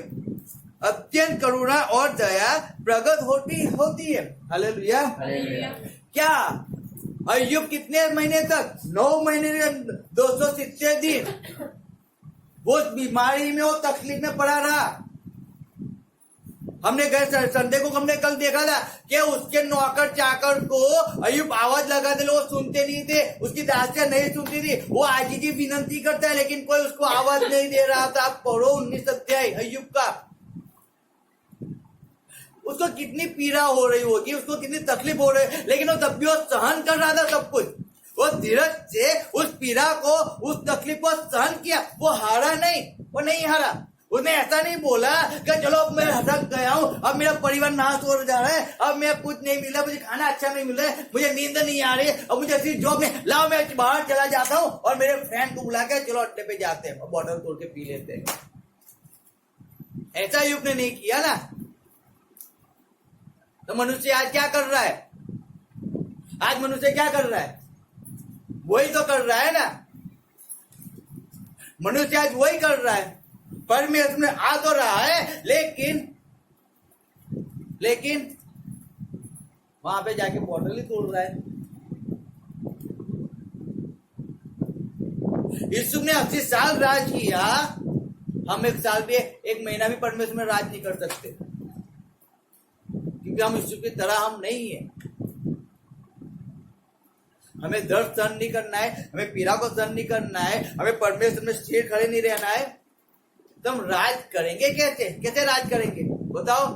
अत्यंत करुणा और दया प्रकट होती है। हालेलुया। क्या अय्यूब कितने महीने तक? 9 महीने 270 दिन वो बीमारी में, वो तकलीफ में पड़ा रहा। हमने संडे को हमने कल देखा था कि उसके नौकर चाकर को अय्यूब आवाज लगाते, वो सुनते नहीं थे, उसकी दासियां नहीं सुनती थी, वो आजी की विनती करता है, लेकिन कोई उसको आवाज नहीं दे रहा था। आप पढ़ो 19 अध्याय अय्यूब का। उसको कितनी पीड़ा हो रही होगी, उसको कितनी तकलीफ हो रही है, लेकिन वो तब भी वो सहन कर रहा था सब कुछ। वो धीरज से उस पीड़ा को, उस तकलीफ को सहन किया, वो हारा नहीं, वो नहीं हारा। उसने ऐसा नहीं बोला कि चलो अब मैं हटक गया हूं, अब मेरा परिवार नाश हो जा रहा है, अब मैं कुछ नहीं मिल रहा, मुझे खाना अच्छा नहीं मिल रहा है, मुझे नींद नहीं आ रही है, अब मुझे ऐसी जॉब में, लाओ मैं बाहर चला जाता हूं और मेरे फ्रेंड को बुला के चलो अड्डे पे जाते हैं और बॉटल तोड़ के पी लेते हैं। ऐसा अय्यूब ने नहीं किया ना। तो मनुष्य आज क्या कर रहा है? आज मनुष्य क्या कर रहा है? वही तो कर रहा है ना। मनुष्य आज वही कर रहा है। परमेश्वर में आ तो रहा है, लेकिन वहां पे जाके बॉटल ही तोड़ रहा है। यूसुफ ने 80 साल राज किया, हम 1 साल भी 1 महीना भी परमेश्वर में राज नहीं कर सकते, क्योंकि हम यूसुफ की तरह हम नहीं है। हमें दर्द सहन नहीं करना है, हमें पीड़ा को सहन नहीं करना है, हमें परमेश्वर में स्थिर खड़े नहीं रहना है। तो हम राज करेंगे कैसे राज करेंगे बताओ?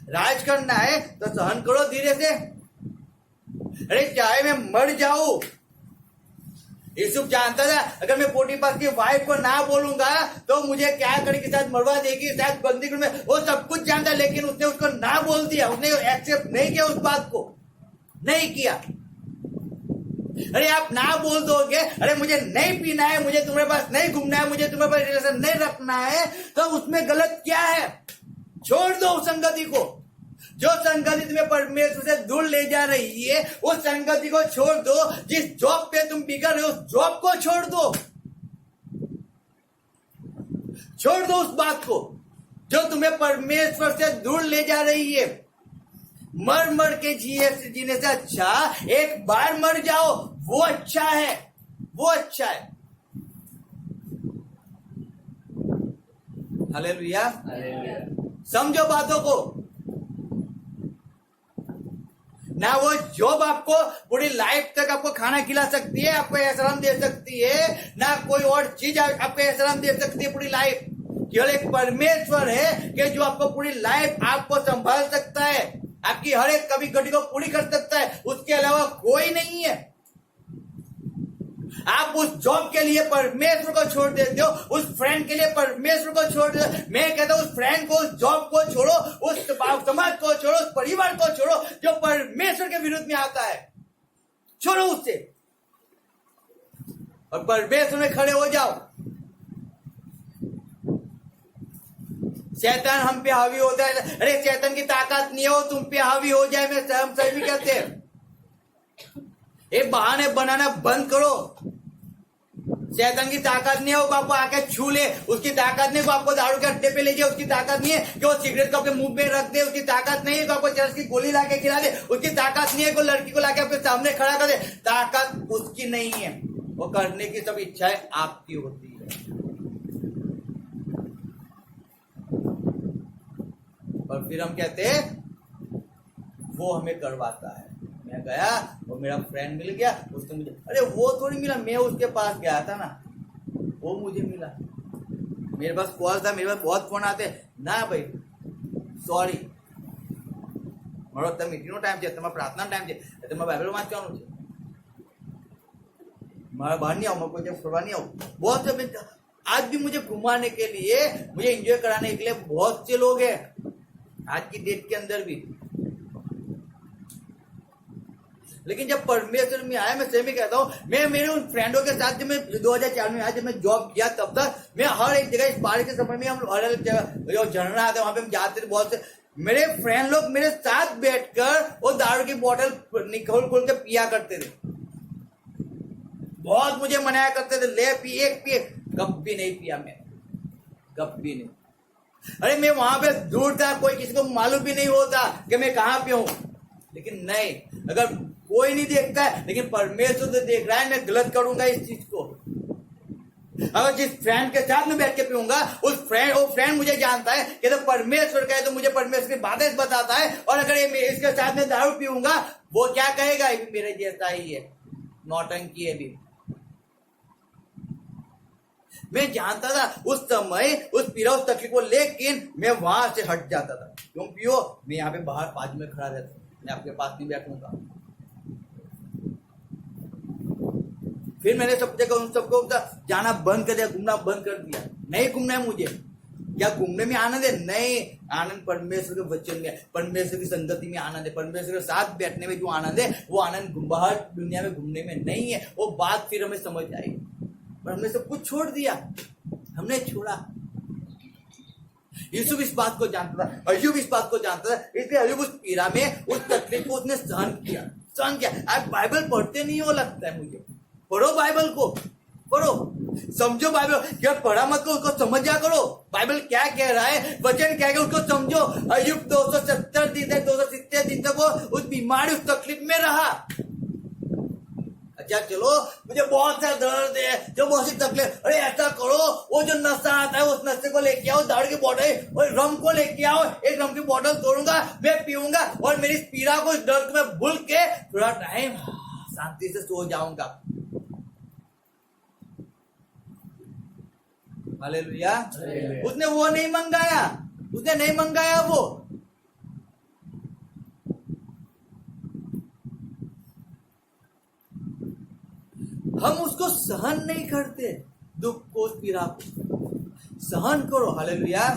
राज करना है तो सहन करो धीरे से। अरे चाहे मैं मर जाऊं, यूसुफ जानता था अगर मैं पोटीफर की वाइफ को ना बोलूंगा तो मुझे क्या करेगी, शायद मरवा देगी, शायद बंदी में, वो सब कुछ जानता, लेकिन उसने उसको ना बोल दिया, उसने एक्सेप्ट नहीं किया, उस बात को नहीं किया। अरे आप ना बोल दोगे, अरे मुझे नहीं पीना है, मुझे तुम्हारे पास नहीं घूमना है, मुझे तुम्हारे पास रिलेशन नहीं रखना है, तो उसमें गलत क्या है? छोड़ दो उस संगति को। जो संगति तुम्हें परमेश्वर से दूर ले जा रही है, उस संगति को छोड़ दो। जिस जॉब पे तुम बिगड़ रहे हो, उस जॉब को छोड़ दो। छोड़ दो उस बात को जो तुम्हें परमेश्वर से दूर ले जा रही है। मर के जीने से अच्छा एक बार मर जाओ, वो अच्छा है, वो अच्छा है। हालेलुया। समझो बातों को ना। वो जॉब आपको पूरी लाइफ तक आपको खाना खिला सकती है, आपको एहतराम दे सकती है, ना कोई और चीज आपको एहतराम दे सकती है पूरी लाइफ। केवल एक परमेश्वर है कि जो आपको पूरी लाइफ आपको संभाल सकता है, आपकी हर एक कभी घटी को पूरी कर सकता है। उसके अलावा कोई नहीं है। आप उस जॉब के लिए परमेश्वर को छोड़ देते हो, उस फ्रेंड के लिए परमेश्वर को छोड़ देते हो। मैं कहता हूं उस फ्रेंड को, उस जॉब को छोड़ो, उस समाज को छोड़ो, उस परिवार को छोड़ो जो परमेश्वर के विरुद्ध में आता है, छोड़ो उससे और परमेश्वर में खड़े हो जाओ। शैतान हम पे हावी होता है, अरे शैतान की ताकत नहीं हो तुम पे हावी हो जाए, मैं हम सही भी कहते हैं। ये बहाने बनाना बंद करो। शैतान की ताकत नहीं है वो आपको आके छू ले, उसकी ताकत नहीं वो आपको दारू के अड्डे पे ले जाए, उसकी ताकत नहीं है कि वो सिगरेट को आपके मुंह में रख दे, उसकी ताकत नहीं है कि आपको चरस की गोली लाके खिला दे, उसकी ताकत नहीं है कोई लड़की को लाके आपके सामने खड़ा कर दे। ताकत उसकी नहीं है, वो करने की सब इच्छाएं आपकी होती है। और फिर हम कहते हैं वो हमें करवाता है। मैं गया और मेरा फ्रेंड मिल गया, उसने मुझे, अरे वो थोड़ी मिला, मैं उसके पास गया था ना, वो मुझे मिला। मेरे पास कॉल था, मेरे पास बहुत फोन आते ना भाई, सॉरी મારો તમે મીટિંગનો ટાઈમ છે, તમારા પ્રાર્થના ટાઈમ છે, તમારે બાઇબલ વાંચવાનું છે, મારે બહાર नहीं आऊँ, मैं कोई जगह फरवा नहीं आऊँ। बहुत से आज भी मुझे घुमाने के लिए, मुझे एंजॉय कराने के लिए बहुत से लोग हैं आज की डेट के अंदर भी। लेकिन जब परमेश्वर में आया, मैं सही में कहता हूँ, मैं मेरे उन फ्रेंडों के साथ जब मैं 2004 में आया, जब मैं जॉब किया, तब तक मैं हर एक जगह, इस बारिश के समय में हम हर एक जगह जो झरना आता है वहां पे हम जाते थे। बहुत से मेरे फ्रेंड लोग मेरे साथ बैठकर वो दारू की बोतल खोल खोल के पिया करते थे, बहुत मुझे मनाया करते थे, ले पिए पिए, कभी नहीं पिया मैं, कभी नहीं। अरे मैं वहां पे दूर था, कोई किसी को मालूम भी नहीं होता कि मैं कहाँ पे हूं। लेकिन नहीं, अगर कोई नहीं देखता है लेकिन परमेश्वर तो देख रहा है, मैं गलत करूंगा इस चीज को। अगर जिस फ्रेंड के साथ में बैठ के पीऊंगा, वो फ्रेंड मुझे जानता है कि तो परमेश्वर का है, तो मुझे परमेश्वर की बातें बताता है। और अगर ये इसके साथ में दारू पीऊंगा, वो क्या कहेगा, ये भी मेरे जैसा ही है, नौटंकी है भी। मैं जानता था उस समय, उस पीड़ा, उस तकलीफ को, लेकिन मैं वहां से हट जाता था। क्यों पियो, मैं यहाँ पे बाहर बाजू में खड़ा रहता, मैं आपके पास नहीं बैठूंगा। फिर मैंने सब जगह उन सबको जाना बंद कर दिया, घूमना बंद कर दिया। नहीं घूमना है मुझे। क्या घूमने में आनंद है? नहीं, आनंद परमेश्वर के वचन में, परमेश्वर की संगति में आनंद है, परमेश्वर के साथ बैठने में जो आनंद है, वो आनंद बाहर दुनिया में घूमने में नहीं है। वो बात फिर हमें समझ आई, पर हमने सब कुछ छोड़ दिया, हमने छोड़ा। यूसुफ इस बात को जानता था, अय्यूब इस बात को जानता था, इसलिए अय्यूब उस पीड़ा में, उस तकलीफ को उसने सहन किया। आप बाइबल पढ़ते नहीं हो लगता है मुझे। पढ़ो बाइबल को, पढ़ो, समझो बाइबल। क्या पढ़ा मत को, उसको समझ जा करो, बाइबल क्या कह रहा है, वचन क्या है उसको समझो। अय्यूब 270 दिन तक, 270 दिन तक वो उस बीमारी, उस तकलीफ में रहा। अच्छा चलो, मुझे बहुत सा दर्द है, जो बहुत सी तकलीफ, अरे ऐसा करो, वो जो नशा आता है उस नशे को लेके आओ, दारू की बोतल और रम को लेके आओ, एक रम की बोतल तोड़ूंगा, मैं पीऊंगा और मेरी पीड़ा को, इस दर्द को मैं भूल के थोड़ा टाइम शांति से सो जाऊंगा। हालेलुया। उसने वो नहीं मंगाया, उसने नहीं मंगाया वो। हम उसको सहन नहीं करते, दुख को, पीड़ा को सहन करो। हालेलुया,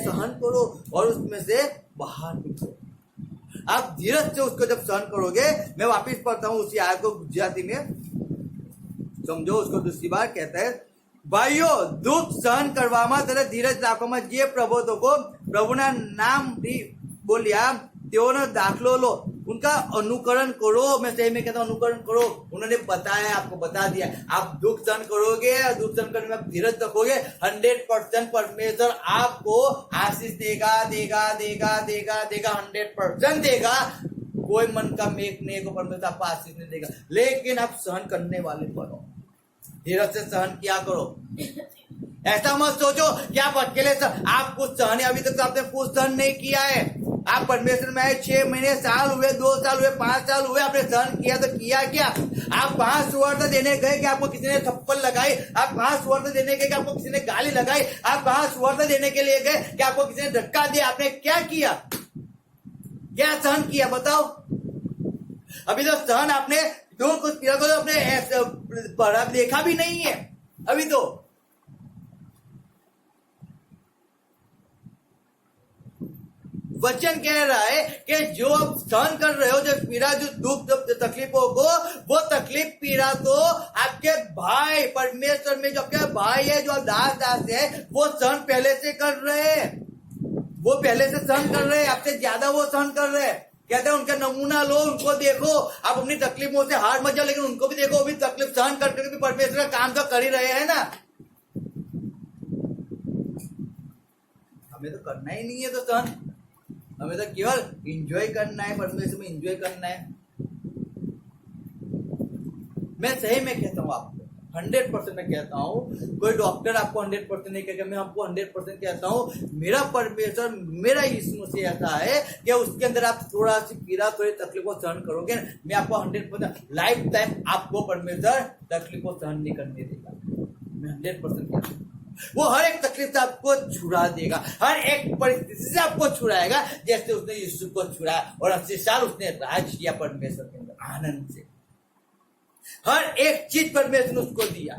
सहन करो और उसमें से बाहर निकलो। आप धीरज से उसको जब सहन करोगे, मैं वापिस पढ़ता हूं उसी आयत को गुजराती में, समझो उसको दूसरी बार। कहता है, भाइयों दुख सहन કરવામાં ત્યારે ધીરજ રાખવામાં જે પ્રબોધકો પ્રભુના નામ બોલ્યા તેઓનો દાખલો લો, उनका अनुकरण करो। मैं सही में कहता हूं अनुकरण करो। उन्होंने बताया, आपको बता दिया। आप दुख सहन करोगे, दुख सहन करने में आप धीरज रखोगे, 100% परमेश्वर आपको आशीष देगा, देगा, देगा, देगा, देगा, 100% देगा। कोई मन का मेघ नहीं को परमेश्वर आपको आशीष नहीं देगा, लेकिन आप सहन करने वाले बनो, धीरज से सहन किया करो। ऐसा मत सोचो कि आप अकेले आप कुछ सहन, अभी तक तो आपने कुछ सहन नहीं किया है। आप परमेश्वर में आए 6 महीने, साल हुए, 2 साल हुए, 5 साल हुए, आपने सहन किया तो किया क्या? आप 5 सुवर्त देने गए कि आपको किसी ने थप्पड़ लगाई? आप 5 सुवर्त देने गए कि आपको किसी ने गाली लगाई? आप 5 सुवर्त देने के लिए गए कि आपको किसी ने धक्का दिया? आपने क्या किया? क्या सहन किया बताओ? अभी तो सहन आपने दुख उस पीड़ा को तो अपने पढ़ा देखा भी नहीं है अभी तो। वचन कह रहा है कि जो आप सहन कर रहे हो, जो पीड़ा, जो दुख, जो तकलीफों को, वो तकलीफ पीड़ा तो आपके भाई परमेश्वर में जो आपके भाई है, जो दास है, वो सहन पहले से कर रहे हैं। वो पहले से सहन कर रहे हैं, आपसे ज्यादा वो सहन कर रहे हैं। कहते हैं उनका नमूना लो, उनको देखो। आप अपनी तकलीफों से हार मत जाओ, लेकिन उनको भी देखो, वो भी तकलीफ सहन करके भी परमेश्वर का काम तो कर ही रहे हैं ना। हमें तो करना ही नहीं है तो सहन, हमें तो केवल एंजॉय करना है, परमेश्वर में एंजॉय करना है। मैं सही में कहता हूं आपको, 100% में कहता हूं। कोई डॉक्टर आपको 100% नहीं कहेगा, मैं आपको 100% कहता हूं। मेरा परमेश्वर, मेरा यीशु मसीह ऐसा है कि उसके अंदर आप थोड़ा सी पीड़ा, थोड़ी तकलीफ को सहन करोगे, मैं आपको 100% लाइफ टाइम आपको परमेश्वर तकलीफ को सहन नहीं करने देगा। मैं 100% कहता हूं, वो हर एक तकलीफ से आपको छुड़ा देगा, हर एक परिस्थिति से आपको छुड़ाएगा, जैसे उसने यीशु को छुड़ाया और 80 साल उसने राज किया परमेश्वर के अंदर आनंद से। हर एक चीज परमेश्वर ने उसको दिया,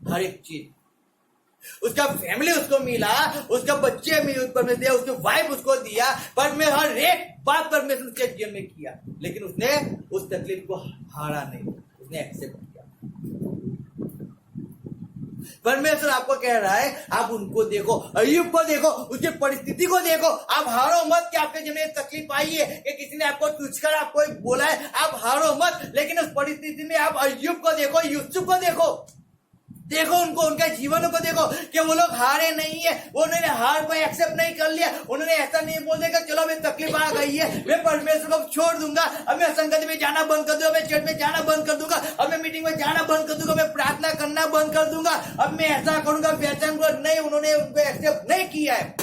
हर एक चीज। उसका फैमिली उसको मिला, उसका बच्चे मिले परमेश्वर दिया, उसकी वाइफ उसको दिया, पर मैं हर एक बात परमेश्वर उसके जीवन में किया, लेकिन उसने उस तकलीफ को हारा नहीं, उसने एक्सेप्ट किया। परमेश्वर आपको कह रहा है, आप उनको देखो, अय्यूब को देखो, उसकी परिस्थिति को देखो। आप हारो मत कि आपके जीवन में तकलीफ आई है, कि किसी ने आपको तुझकर आपको बोला है, आप हारो मत। लेकिन उस परिस्थिति में आप अय्यूब को देखो, यूसुफ को देखो, देखो उनको, उनके जीवन को देखो कि वो लोग हारे नहीं है। उन्होंने हार को एक्सेप्ट नहीं कर लिया। उन्होंने ऐसा नहीं बोल दिया कि चलो मैं तकलीफ आ गई है, मैं परमेश्वर को छोड़ दूंगा, अब मैं संगत में जाना बंद कर दूंगा, मैं चर्च में जाना बंद कर दूंगा, अब मैं मीटिंग में जाना बंद कर दूंगा, मैं प्रार्थना करना बंद कर दूंगा, अब मैं ऐसा करूंगा वैसा करूंगा। नहीं, उन्होंने उनको एक्सेप्ट नहीं किया है,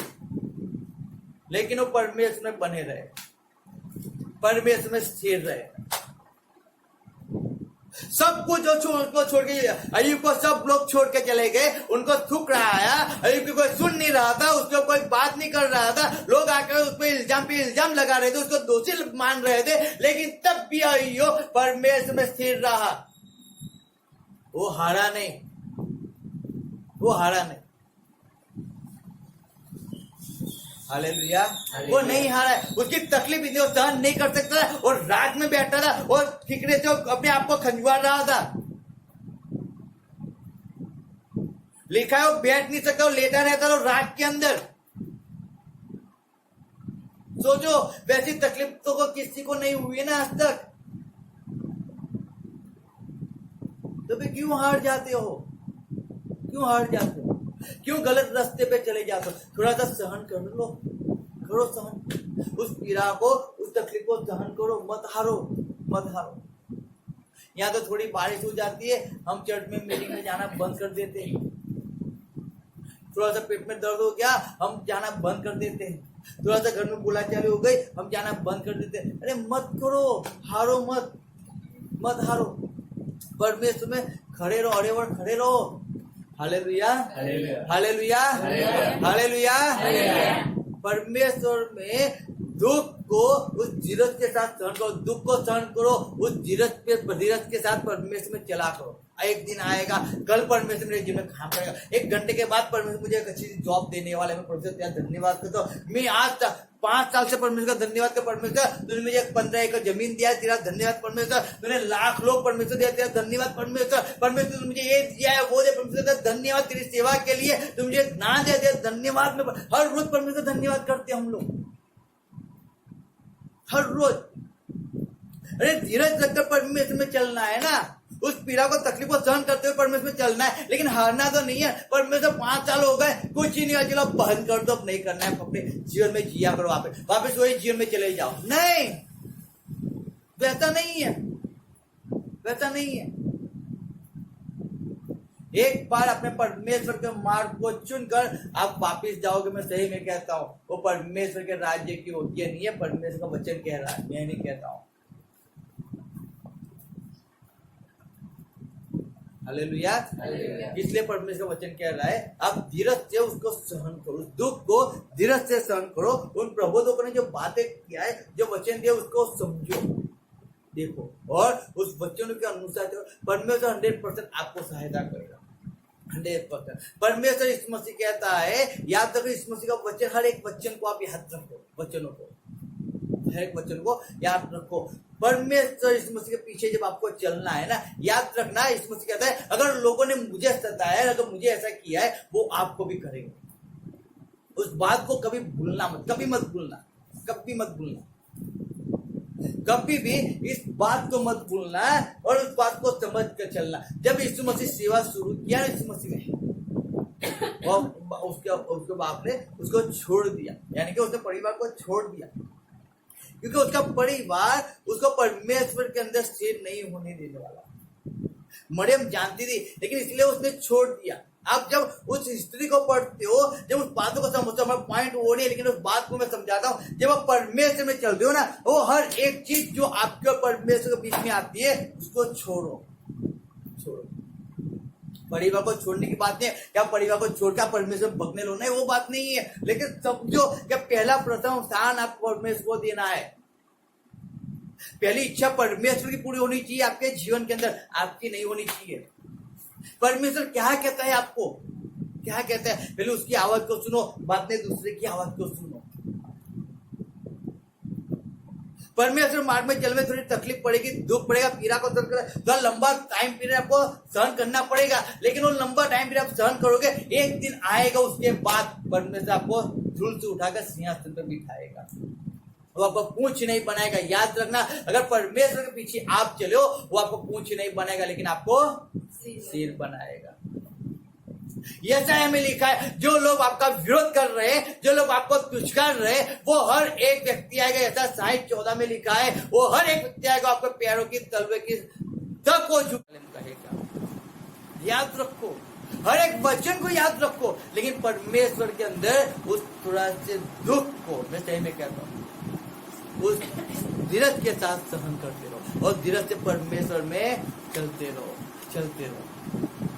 लेकिन वो परमेश्वर में बने रहे, परमेश्वर में स्थिर रहे। सब कुछ जो छोड़ के अय्यूब को सब लोग छोड़ के चले गए, उनको थूक रहा आया, अय्यूब की कोई सुन नहीं रहा था, उसको कोई बात नहीं कर रहा था, लोग आकर उस पे इल्जाम लगा रहे थे, उसको दोषी मान रहे थे, लेकिन तब भी अय्यूब परमेश्वर में स्थिर रहा। वो हारा नहीं, वो हारा नहीं। हालेलुया। वो नहीं हारा है, उसकी तकलीफ इतनी सहन नहीं कर सकता था, और रात में बैठा था और ठिकरे से अपने आप को खंजवार रहा था। लिखा है वो बैठ नहीं सकता, वो लेटा रहता था रात के अंदर। सोचो, वैसी तकलीफ तो किसी को नहीं हुई ना आज तक, तो फिर क्यों हार जाते हो? क्यों हार जाते हो? क्यों गलत रास्ते पे चले जाते हो? थोड़ा सा सहन कर लो, करो सहन, उस पीड़ा को, उस तकलीफ को सहन करो, मत हारो, मत हारो। यहाँ तो थोड़ी बारिश हो जाती है, हम चर्च में मीटिंग में जाना बंद कर देते हैं। थोड़ा सा पेट में दर्द हो गया, हम जाना बंद कर देते हैं। थोड़ा सा घर में बुला चालू हो गई, हम जाना बंद कर देते हैं। अरे मत करो, हारो मत, मत हारो, परमेश्वर में खड़े रहो, अड़े और खड़े रहो। Hallelujah, hallelujah, hallelujah. परमेश्वर में दुख को उस धीरज के साथ सहन करो, दुख को सहन करो, उस धीरज के साथ परमेश्वर में चला करो। एक दिन आएगा, कल परमेश्वर मेरे जीवन में काम करेगा। 1 घंटे के बाद परमेश्वर मुझे एक अच्छी जॉब देने वाला है। मैं परमेश्वर तेरा धन्यवाद करता हूँ। मैं आज तक 5 साल से परमेश्वर का धन्यवाद कर, परमेश्वर तूने मुझे 15 एकड़ जमीन दिया है, तेरा धन्यवाद परमेश्वर। तूने लाख लोग परमेश्वर दिया, तेरा धन्यवाद परमेश्वर। परमेश्वर तूने मुझे ये दिया है, वो दे, परमेश्वर धन्यवाद तेरी सेवा के लिए। तू मुझे ज्ञान दे, धन्यवाद। में हर रोज परमेश्वर धन्यवाद करते हम लोग, हर रोज। अरे धीरज रखकर परमेश्वर में चलना है ना, उस पीड़ा को, तकलीफ को सहन करते हुए परमेश्वर में चलना है, लेकिन हारना तो नहीं है। परमेश्वर 5 साल हो गए, कुछ ही नहीं हुआ, चलो बंद कर दो, अब नहीं करना है, अपने जीवन में जिया करो, वापस वही जीवन में चले जाओ। नहीं, वैसा नहीं है, वैसा नहीं है। एक बार अपने परमेश्वर के मार्ग को चुनकर आप वापिस जाओगे, मैं सही में कहता हूं, वो परमेश्वर के राज्य की योग्य नहीं है। परमेश्वर का वचन कह रहा है, मैं नहीं कहता हूं। हालेलुया। इसलिए परमेश्वर का वचन कह रहा है, आप धीरज से उसको सहन करो, दुख को धीरज से सहन करो। उन प्रबोधकों ने जो बातें किया है, जो वचन दिया, उसको समझो, देखो, और उस वचनों के अनुसार परमेश्वर 100% आपको सहायता करेगा, 100%। परमेश्वर इस मसीह कहता है, याद रखो इस मसीह का वचन, हर एक वचन को आप याद रखो, वचनों को, हर एक वचन को याद रखो। परमेश्वर इस मसीह के पीछे जब आपको चलना है ना, याद रखना, इस मसीह कहता है अगर लोगों ने मुझे सताया, अगर मुझे ऐसा किया है, वो आपको भी करेंगे। उस बात को कभी भूलना मत, कभी मत भूलना, कभी मत भूलना, कभी भी इस बात को मत भूलना है, और उस बात को समझ कर चलना। जब यीशु मसीह सेवा शुरू किया यीशु मसीह ने, और उसके बाप ने उसको छोड़ दिया, यानी कि उसने परिवार को छोड़ दिया, क्योंकि उसका परिवार उसको परमेश्वर के अंदर स्थिर नहीं होने देने वाला। मरियम जानती थी, लेकिन इसलिए उसने छोड़ दिया। आप जब उस हिस्ट्री को पढ़ते हो, जब उस बातों को समझते हो, हमारा पॉइंट वो नहीं है, लेकिन उस बात को मैं समझाता हूँ। जब आप परमेश्वर में चलते हो ना, वो हर एक चीज जो आपके और परमेश्वर के बीच में आती है, उसको छोड़ो। परिवार को छोड़ने की बात नहीं है, क्या परिवार को छोड़कर परमेश्वर भगने लो, नहीं, वो बात नहीं है। लेकिन समझो क्या पहला प्रथम स्थान आपको परमेश्वर को देना है। पहली इच्छा परमेश्वर की पूरी होनी चाहिए आपके जीवन के अंदर, आपकी नहीं होनी चाहिए। परमेश्वर क्या कहता है आपको, क्या कहता है, पहले उसकी आवाज को सुनो, बाद में दूसरे की आवाज को सुनो। परमेश्वर मार्ग में चलने में थोड़ी तकलीफ पड़ेगी, दुख पड़ेगा, पीड़ा को थोड़ा लंबा टाइम पीरियड आपको सहन करना पड़ेगा, लेकिन वो लंबा टाइम पीरियड आप सहन करोगे, एक दिन आएगा उसके बाद परमेश्वर आपको धूल से उठाकर सिंहासन पर बिठाएगा, वो आपको पूंछ नहीं बनाएगा। याद रखना, अगर परमेश्वर के पीछे आप चले हो, वो आपको पूंछ नहीं बनाएगा, लेकिन आपको सिर बनाएगा। यशायाह में लिखा है, जो लोग आपका विरोध कर रहे हैं, जो लोग आपको तुच्छकार रहे हैं, वो हर एक व्यक्ति आएगा। यशायाह 60:14 में लिखा है, वो हर एक व्यक्ति आएगा, आपके पैरों की तलवे की तक को झुकाएगा। याद रखो, हर एक वचन को याद रखो, लेकिन परमेश्वर के अंदर उस थोड़ा से दुख को, मैं सही में कहता हूँ, उस धीरज के साथ सहन करते रहो, और धीरज से परमेश्वर में चलते रहो।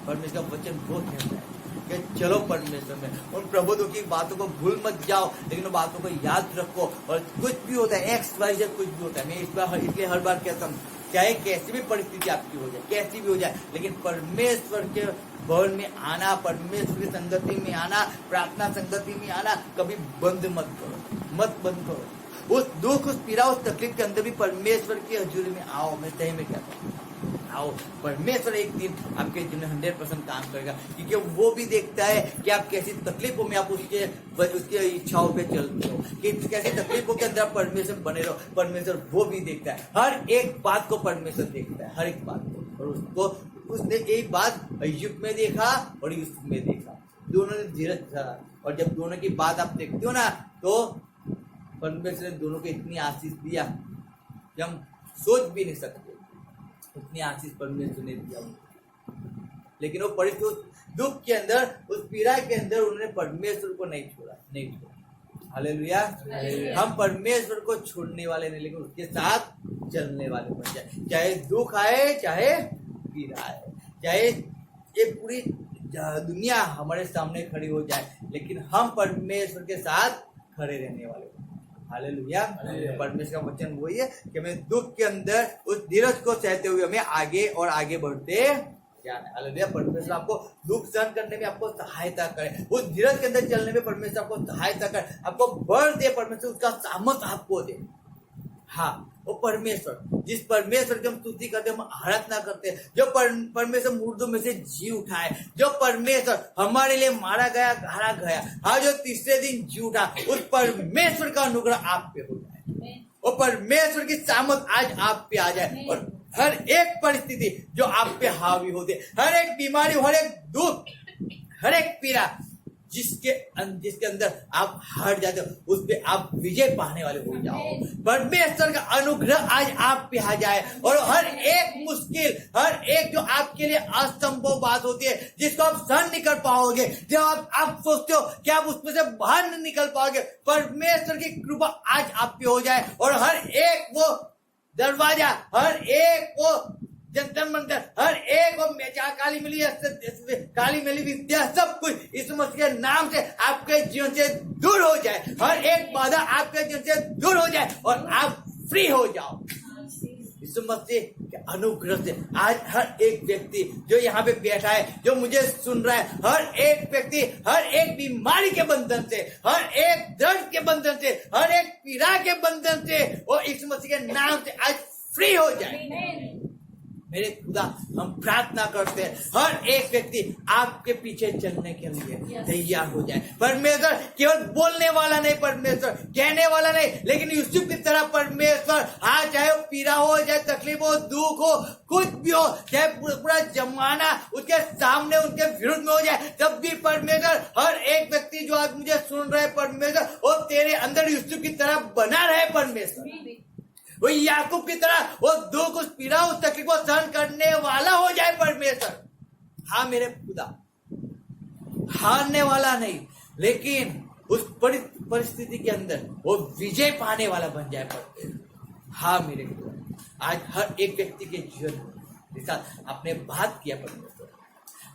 परमेश्वर का वचन वो कहता है कि चलो परमेश्वर में, उन प्रबोधों की बातों को भूल मत जाओ, लेकिन उन बातों को याद रखो। और कुछ भी होता है, XYZ कुछ भी होता है, मैं इसलिए हर बार कहता हूँ, चाहे कैसी भी परिस्थिति आपकी हो जाए, कैसी भी हो जाए, लेकिन परमेश्वर के भवन में आना, परमेश्वर की संगति में आना, प्रार्थना संगति में आना कभी बंद मत करो। उस दुख, उस पीड़ा, उस तकलीफ के अंदर भी परमेश्वर की हजूरी में आओ। मैं सही में कहता हूँ, आओ। परमेश्वर एक दिन आपके जीवन में 100% काम करेगा, क्योंकि वो भी देखता है कि आप कैसी तकलीफों में आप उसके इच्छाओं पे चलते हो, कि कैसी तकलीफों के अंदर परमेश्वर बने रहो। परमेश्वर वो भी देखता है, हर एक बात को परमेश्वर देखता है, हर एक बात को। और उसने एक बात अय्यूब में देखा और यूसुफ में देखा, दोनों ने धीरज धरा। और जब दोनों की बात आप देखते हो ना, तो परमेश्वर ने दोनों को इतनी आशीष दिया कि हम सोच भी नहीं सकते, इतनी आशीष परमेश्वर ने दिया। लेकिन वो परिस्थिति, दुख के अंदर, उस पीड़ा के अंदर उन्होंने परमेश्वर को नहीं छोड़ा। हालेलुया। हम परमेश्वर को छोड़ने वाले नहीं, लेकिन उसके साथ चलने वाले बन जाए। चाहे दुख आए, चाहे पीड़ा आए, चाहे ये पूरी दुनिया हमारे सामने खड़ी हो जाए, लेकिन हम परमेश्वर के साथ खड़े रहने वाले। हालेलुया। परमेश्वर का वचन वही है कि हमें दुख के अंदर उस धीरज को सहते हुए हमें आगे और आगे बढ़ते जाना है। हालेलुया। परमेश्वर आपको दुख सहन करने में आपको सहायता करे, उस धीरज के अंदर चलने में परमेश्वर आपको सहायता करे, आपको बल दे, परमेश्वर उसका सामर्थ आपको दे। हाँ, वो परमेश्वर, जिस परमेश्वर की हम स्तुति करते, हम आराधना करते, जो परमेश्वर मुर्दों में से जी उठाए, जो परमेश्वर हमारे लिए मारा गया, गाड़ा गया, हाँ, जो तीसरे दिन जी उठा, उस परमेश्वर का अनुग्रह आप पे हो जाए, और परमेश्वर की सामर्थ आज आप पे आ जाए, और हर एक परिस्थिति जो आप पे हावी होते, हर एक बीमारी, हर एक दुख, हर एक पीड़ा, जिसके अंदर आप हार जाते हो, उस पे आप विजय पाने वाले हो जाओ। परमेश्वर का अनुग्रह आज आप पे आ जाए, और हर एक मुश्किल, हर एक जो आपके लिए असंभव बात होती है, जिसको आप सहन नहीं कर पाओगे, जब आप सोचते हो कि आप उसमें से बाहर नहीं निकल पाओगे, परमेश्वर की कृपा आज आप पे हो जाए, और हर एक वो दरवाजा, हर एक वो जंतर मंतर, हर एक वो काली मिली विद्या, सब कुछ इस मसीह के नाम से आपके जीवन से दूर हो जाए, हर एक बाधा आपके जीवन से दूर हो जाए, और आप फ्री हो जाओ। यीशु मसीह के अनुग्रह से आज हर एक व्यक्ति जो यहाँ पे बैठा है, जो मुझे सुन रहा है, हर एक व्यक्ति हर एक बीमारी के बंधन से, हर एक दर्द के बंधन से, हर एक पीड़ा के बंधन से वो यीशु मसीह के नाम से आज फ्री हो जाए। मेरे खुदा, हम प्रार्थना करते हैं हर एक व्यक्ति आपके पीछे चलने के लिए तैयार हो जाए। परमेश्वर केवल बोलने वाला नहीं, परमेश्वर कहने वाला नहीं, लेकिन यूसुफ की तरह परमेश्वर आज चाहे वो पीड़ा हो, चाहे तकलीफ हो, दुख हो, कुछ भी हो, चाहे पूरा जमाना उसके सामने उनके विरुद्ध में हो जाए, तब भी परमेश्वर हर एक व्यक्ति जो आज मुझे सुन रहे परमेश्वर, वो तेरे अंदर यूसुफ की तरह बना रहे परमेश्वर। वो याकूब की तरह वो दुख, उस पीड़ा, उस तकलीफ को सहन करने वाला हो जाए परमेश्वर। हाँ मेरे खुदा, हारने वाला नहीं, लेकिन उस परिस्थिति के अंदर वो विजय पाने वाला बन जाए परमेश्वर। हाँ मेरे खुदा, आज हर एक व्यक्ति के जीवन के साथ आपने बात किया परमेश्वर,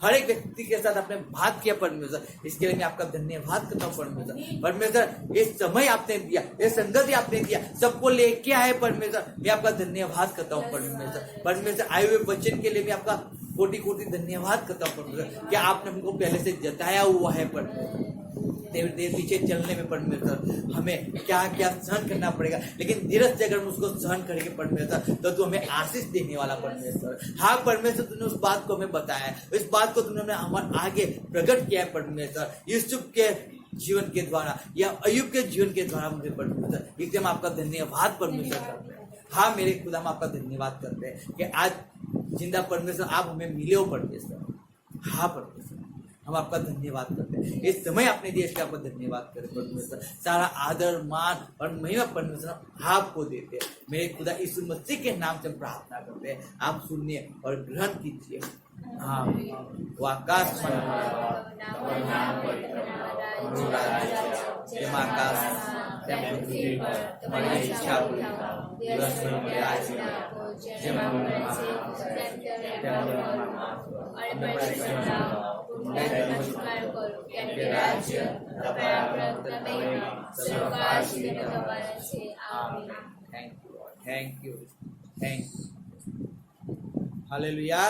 हर एक व्यक्ति के साथ आपने बात किया परमेश्वर। इसके लिए मैं आपका धन्यवाद करता हूँ परमेश्वर। परमेश्वर ये समय आपने दिया, ये संगति आपने दिया, सबको लेके आए परमेश्वर, मैं आपका धन्यवाद करता हूँ परमेश्वर। परमेश्वर आए हुए वचन के लिए मैं आपका कोटि कोटि धन्यवाद करता हूँ परमेश्वर, कि आपने हमको पहले से जताया हुआ है परमेश्वर। तेरे पीछे चलने में परमेश्वर हमें क्या क्या सहन करना पड़ेगा, लेकिन धीरज से अगर हम उसको सहन करेंगे परमेश्वर, तो तू हमें आशीष देने वाला परमेश्वर। हाँ परमेश्वर, तूने उस बात को हमें बताया है, इस बात को तूने हमारे आगे प्रकट किया है परमेश्वर, यूसुफ के जीवन के द्वारा या अय्यूब के जीवन के द्वारा मुझे परमेश्वर, इसलिए हम आपका धन्यवाद परमेश्वर करते हैं। हाँ मेरे खुदा, हम आपका धन्यवाद करते हैं कि आज जिंदा परमेश्वर आप हमें मिले हो परमेश्वर। हाँ परमेश्वर, हम आपका धन्यवाद करते हैं, इस समय आपने दिया, इसलिए आपका धन्यवाद करें परमेश्वर। सारा आदर, मान और महिमा परमेश्वर आपको देते हैं। मेरे खुदा यीशु मसीह के नाम से प्रार्थना करते हैं, आप सुनिए और ग्रहण कीजिए। हाँ, वो आकाश थैंक यू। हालेलुया।